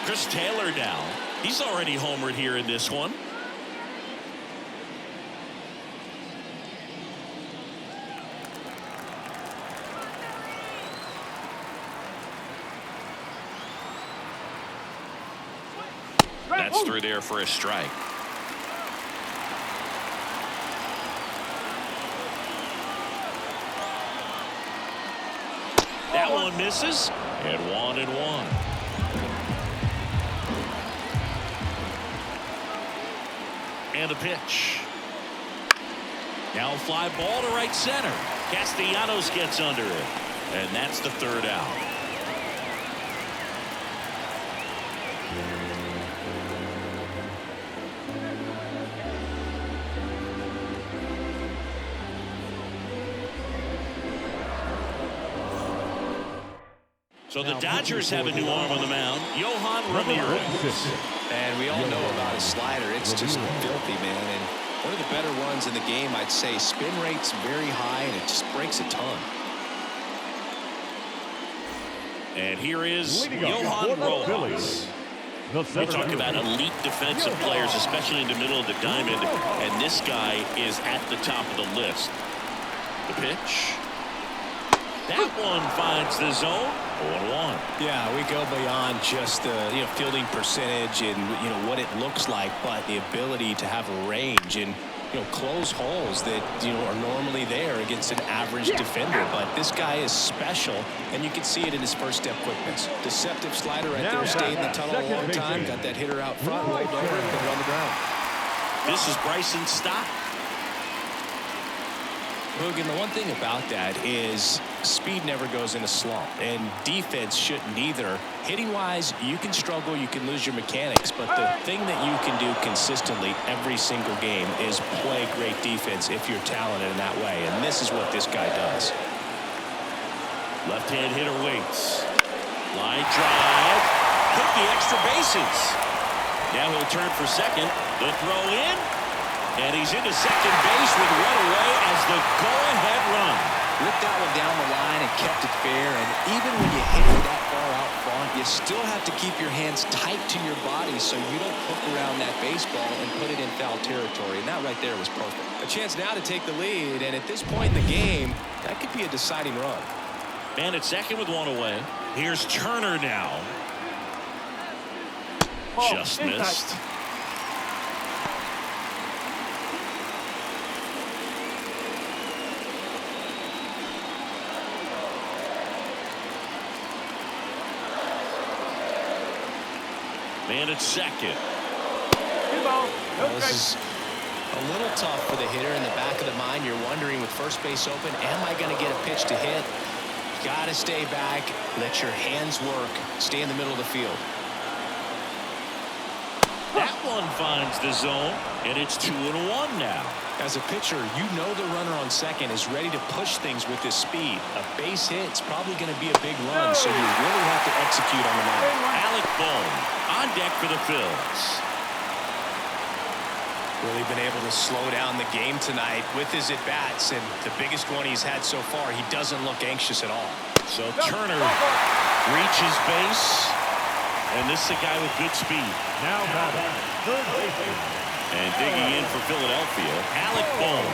Chris Taylor down. He's already homered here in this one. That's through there for a strike. That one misses, and 1-1. And the pitch. Now a fly ball to right center. Castellanos gets under it, and that's the third out. So the Dodgers have a new arm on the mound, Yohan Ramirez. And we all know about his slider. It's just filthy, man. And one of the better ones in the game, I'd say. Spin rate's very high, and it just breaks a ton. And here is Yohan Rojas. We talk about elite defensive players, especially in the middle of the diamond, and this guy is at the top of the list. The pitch. That one finds the zone. 1-1. Yeah, we go beyond just the fielding percentage and what it looks like, but the ability to have a range and close holes that are normally there against an average defender. But this guy is special, and you can see it in his first step quickness. Deceptive slider right there. Stayed in the tunnel a long time. Got that hitter out front, rolled over, and put it on the ground. This is Bryson Stott. Boogan, the one thing about that is speed never goes in a slump, and defense shouldn't either. Hitting-wise, you can struggle, you can lose your mechanics, but the thing that you can do consistently every single game is play great defense if you're talented in that way, and this is what this guy does. Left-hand hitter waits. Line drive. Took the extra bases. Now he'll turn for second. The throw in. And he's into second base with one away as the go-ahead run. Ripped that one down the line and kept it fair. And even when you hit it that far out front, you still have to keep your hands tight to your body so you don't hook around that baseball and put it in foul territory. And that right there was perfect. A chance now to take the lead. And at this point in the game, that could be a deciding run. Man at second with one away. Here's Turner now. Just missed. Man at second. Well, this is a little tough for the hitter. In the back of the mind, you're wondering with first base open, am I going to get a pitch to hit? Got to stay back, let your hands work, stay in the middle of the field. That one finds the zone, and it's 2-1 now. As a pitcher, you know the runner on second is ready to push things with his speed. A base hit's probably going to be a big run, so you really have to execute on the mound. Alec Bohm on deck for the Phils. Really been able to slow down the game tonight with his at-bats, and the biggest one he's had so far, he doesn't look anxious at all. So Turner reaches base, and this is a guy with good speed. Now batting, third baseman. And digging in for Philadelphia, Alec Bohm.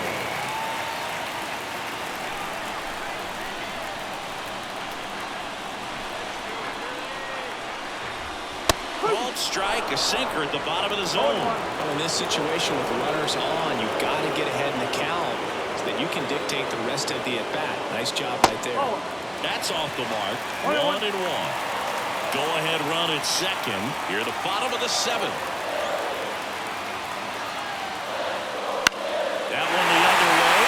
Called strike, a sinker at the bottom of the zone. Well, in this situation with runners on, you've got to get ahead in the count so that you can dictate the rest of the at-bat. Nice job right there. That's off the mark. 1-1. Go-ahead run at second. Here at the bottom of the seventh. That one the other way.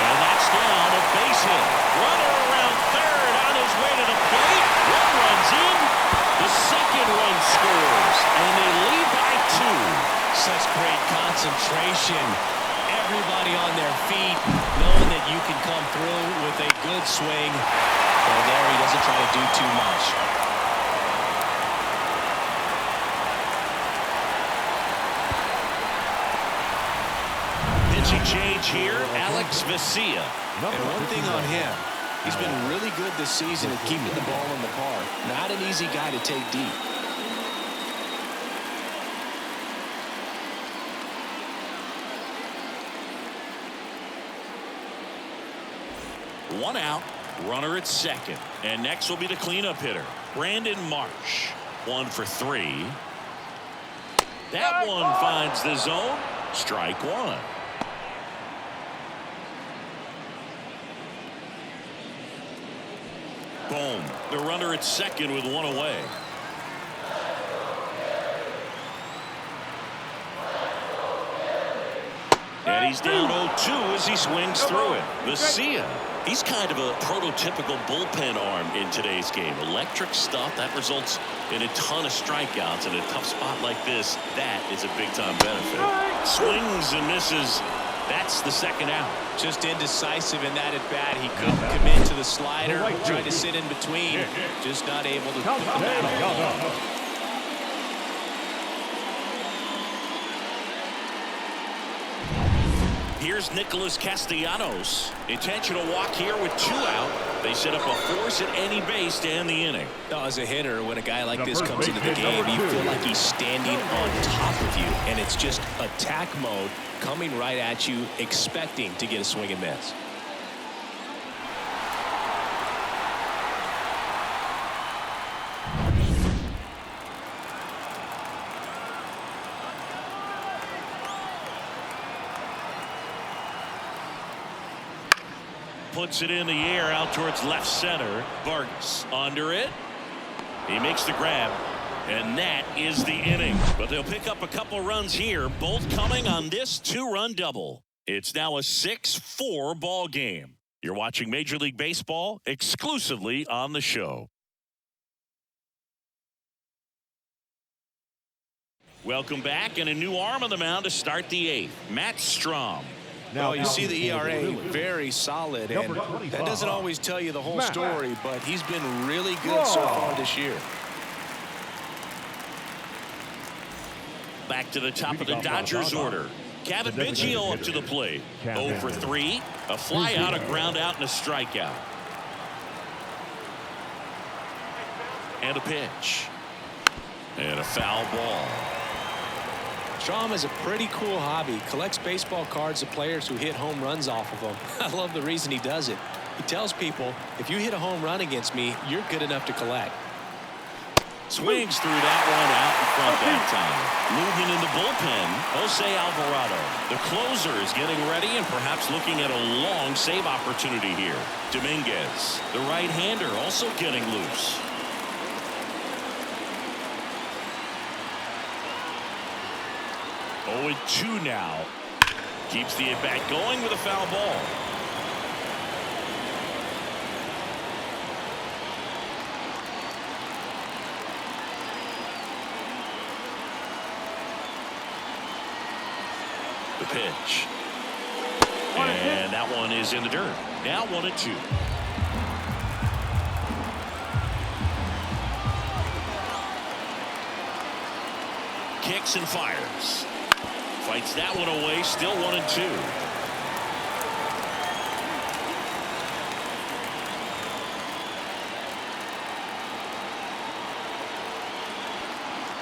And that's down a base hit. Runner around third on his way to the plate. One runs in. The second run scores. And they lead by 2. Such great concentration. Everybody on their feet, knowing that you can come through with a good swing. And there he doesn't try to do too much. Pitching change here, Alex Vesia. And one thing on him, he's been really good this season at keeping the ball in the park. Not an easy guy to take deep. One out, runner at second. And next will be the cleanup hitter, Brandon Marsh. 1 for 3. That one finds the zone. Strike one. Boom. The runner at second with one away. And he's down 0-2 as he swings through it. Vesia. He's kind of a prototypical bullpen arm in today's game. Electric stuff that results in a ton of strikeouts. In a tough spot like this, that is a big-time benefit. Swings and misses. That's the second out. Just indecisive in that at bat. He couldn't commit to the slider. Tried to sit in between. Just not able to put the bat on the ball. Here's Nicholas Castellanos. Intentional walk here with 2 out. They set up a force at any base to end the inning. As a hitter, when a guy like this comes into the game, you feel like he's standing on top of you, and it's just attack mode coming right at you, expecting to get a swing and miss. Puts it in the air out towards left center. Vargas under it. He makes the grab. And that is the inning. But they'll pick up a couple runs here, both coming on this 2-run double. It's now a 6-4 ball game. You're watching Major League Baseball exclusively on the show. Welcome back, and a new arm on the mound to start the 8th. Matt Strom. Now you see the ERA very solid, and that doesn't always tell you the whole story, but he's been really good so far this year. Back to the top of the Dodgers order. Kevin Biggio up to the plate. 0 for 3. A fly out, a ground out, and a strikeout. And a pitch. And a foul ball. Strom has a pretty cool hobby. Collects baseball cards of players who hit home runs off of them. I love the reason he does it. He tells people, if you hit a home run against me, you're good enough to collect. Swings through that one out in front that time. Moving in the bullpen, Jose Alvarado. The closer is getting ready and perhaps looking at a long save opportunity here. Dominguez, the right-hander, also getting loose. Oh, 2 now. Keeps the at-bat going with a foul ball. The pitch. And that one is in the dirt. Now 1-2. Kicks and fires. Fights that one away. Still 1-2.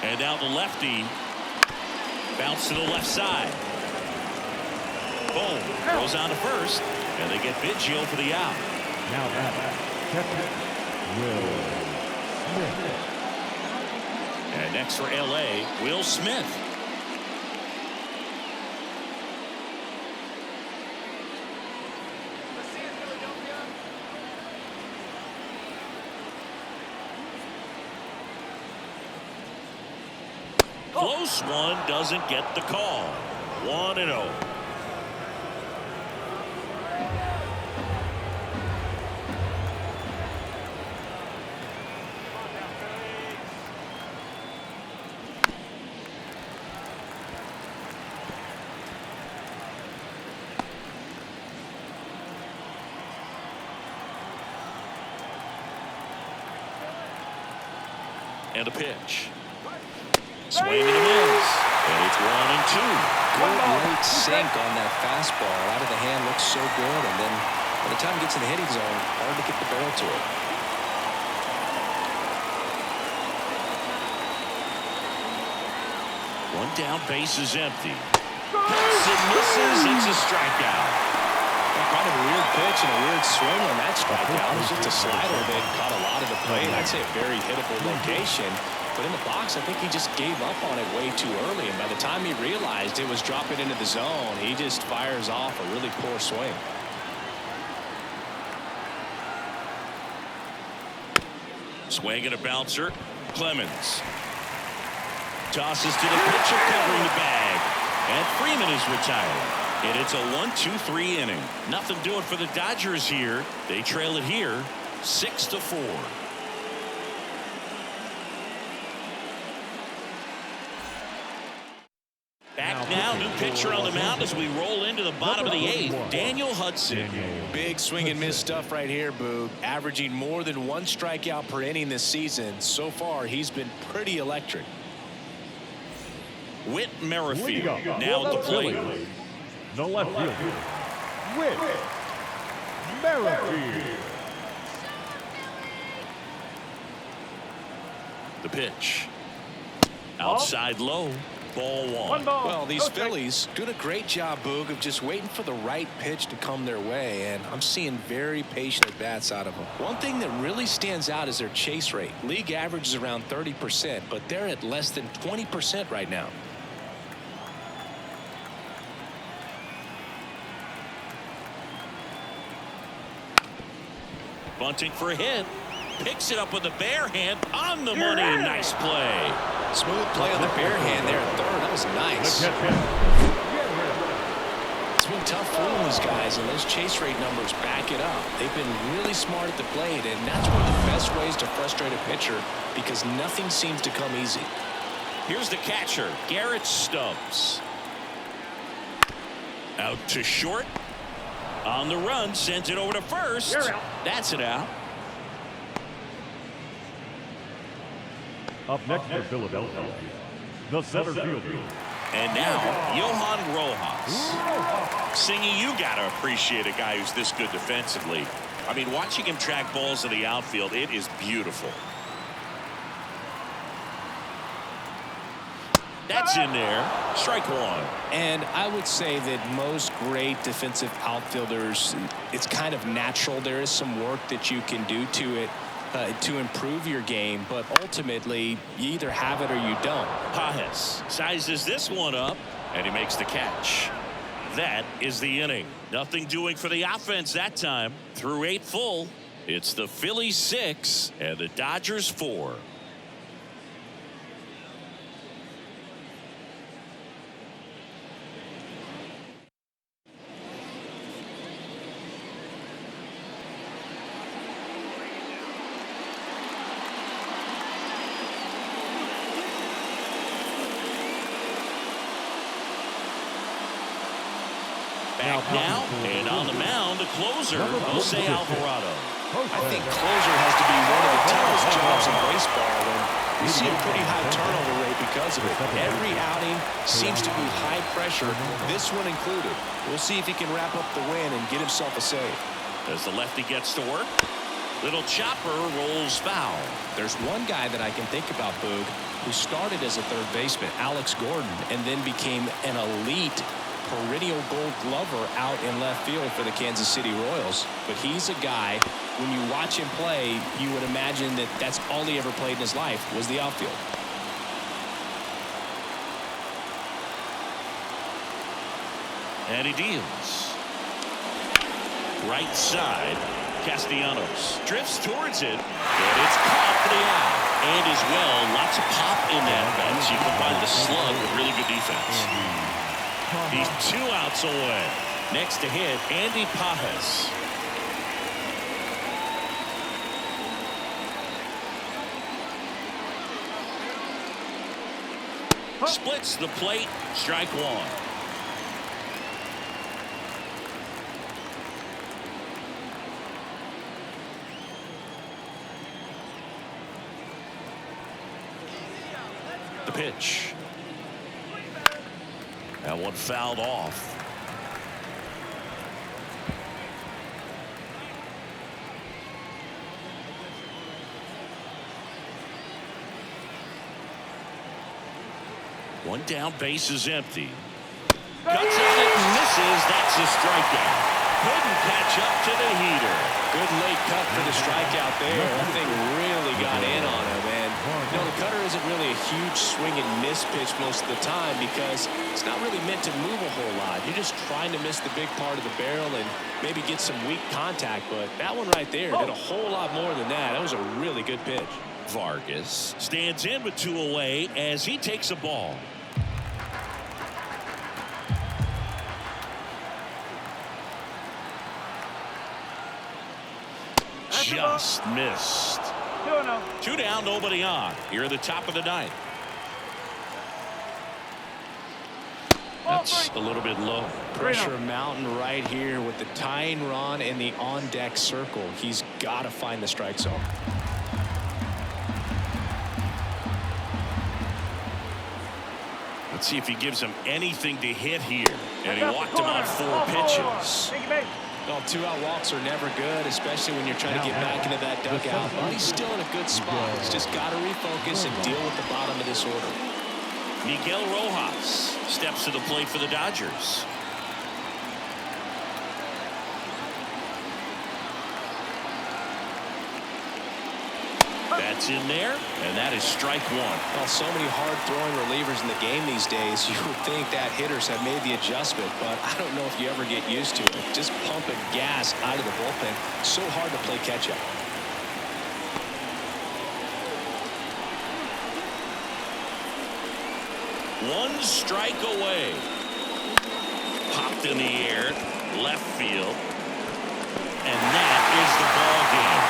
And now the lefty. Bounce to the left side. Boom. Goes on to first. And they get Biggio for the out. Now that catcher Will Smith. And next for LA, Will Smith. Close one, doesn't get the call. 1-0. And a pitch. Swing and a miss. And it's 1-2. Great sink on that fastball. Out of the hand, looks so good. And then by the time it gets in the hitting zone, hard to get the barrel to it. One down, base is empty. Hits and misses. It's a strikeout. Kind of a weird pitch and a weird swing on that strikeout. It was just a slider that caught a lot of the plate. I'd say a very hittable location. But in the box, I think he just gave up on it way too early. And by the time he realized it was dropping into the zone, he just fires off a really poor swing. Swing and a bouncer. Clemens. Tosses to the pitcher, covering the bag. And Freeman is retired. And it's a 1-2-3 inning. Nothing doing for the Dodgers here. They trail it here 6-4. Back now, new pitcher on the mound as we roll into the bottom of the 8th. Daniel Hudson. Big swing and miss stuff right here, Boog. Averaging more than 1 strikeout per inning this season. So far, he's been pretty electric. Whit Merrifield now at the plate. No left field. Whit Merrifield. The pitch. Outside low. Ball 1. Well, these Phillies doing a great job, Boog, of just waiting for the right pitch to come their way, and I'm seeing very patient at-bats out of them. One thing that really stands out is their chase rate. League average is around 30%, but they're at less than 20% right now. Bunting for a hit. Picks it up with the bare hand on the money. Nice play. Smooth play on the bare hand there at third. That was nice. It's been tough fooling these guys, and those chase rate numbers back it up. They've been really smart at the plate, and that's one of the best ways to frustrate a pitcher because nothing seems to come easy. Here's the catcher, Garrett Stubbs. Out to short. On the run, sends it over to first. That's it out. Up next for Philadelphia, the center fielder. And now, Johan Rojas. Singy, you got to appreciate a guy who's this good defensively. I mean, watching him track balls in the outfield, it is beautiful. That's in there. Strike one. And I would say that most great defensive outfielders, it's kind of natural. There is some work that you can do to it to improve your game, but ultimately you either have it or you don't. Pajes sizes this one up, and he makes the catch. That is the inning. Nothing doing for the offense that time. Through 8 full, it's the Phillies 6 and the Dodgers 4. Back now, and on the mound, the closer, Jose Alvarado. I think closer has to be one of the toughest jobs in baseball, and we see a pretty high turnover rate because of it. Every outing seems to be high pressure, this one included. We'll see if he can wrap up the win and get himself a save. As the lefty gets to work, little chopper rolls foul. There's one guy that I can think about, Boog, who started as a third baseman, Alex Gordon, and then became an elite perennial gold glover out in left field for the Kansas City Royals. But he's a guy, when you watch him play, you would imagine that that's all he ever played in his life was the outfield. And he deals. Right side, Castellanos drifts towards it, and it's caught for the out. And as well, lots of pop in that bench. You combine the slug with really good defense. He's 2 outs away. Next to hit, Andy Pajes. Splits the plate, strike one. The pitch. That one fouled off. One down, base is empty. Cuts on it and misses. That's a strikeout. Couldn't catch up to the heater. Good late cut for the strikeout there. That thing really got in on him. And you know, the cutter isn't really a huge swing and miss pitch most of the time because it's not really meant to move a whole lot. You're just trying to miss the big part of the barrel and maybe get some weak contact. But that one right there did a whole lot more than that. That was a really good pitch. Vargas stands in with 2 away as he takes a ball. Just missed. 2 down, nobody on. Here at the top of the 9th. That's a little bit low. Pressure mountain right here with the tying run in the on-deck circle. He's got to find the strike zone. Let's see if he gives him anything to hit here. And he walked him on 4 pitches. Well, 2-out walks are never good, especially when you're trying to get back into that dugout. But he's still in a good spot. He's just got to refocus and deal with the bottom of this order. Miguel Rojas steps to the plate for the Dodgers. That's in there, and that is strike one. Well, so many hard-throwing relievers in the game these days, you would think that hitters have made the adjustment, but I don't know if you ever get used to it. Just pumping gas out of the bullpen. So hard to play catch-up. One strike away. Popped in the air. Left field. And that is the ball game.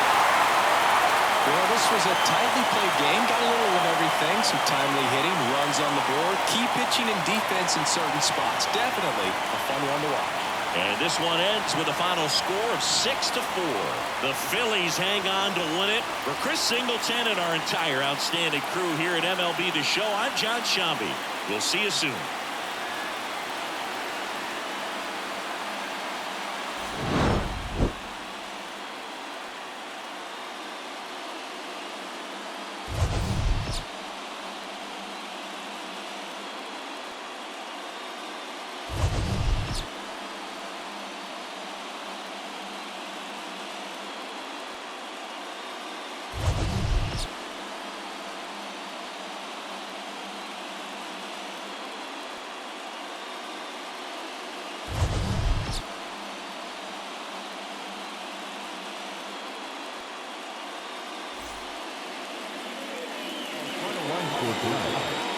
Well, this was a tightly played game. Got a little of everything. Some timely hitting, runs on the board, key pitching and defense in certain spots. Definitely a fun one to watch. And this one ends with a final score of 6-4. The Phillies hang on to win it. For Chris Singleton and our entire outstanding crew here at MLB The Show, I'm John Shambi. We'll see you soon.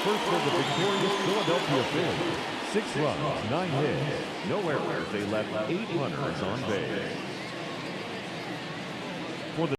First for the victorious Philadelphia Phillies, 6 runs, 9 hits, no errors. They left 8 runners on base.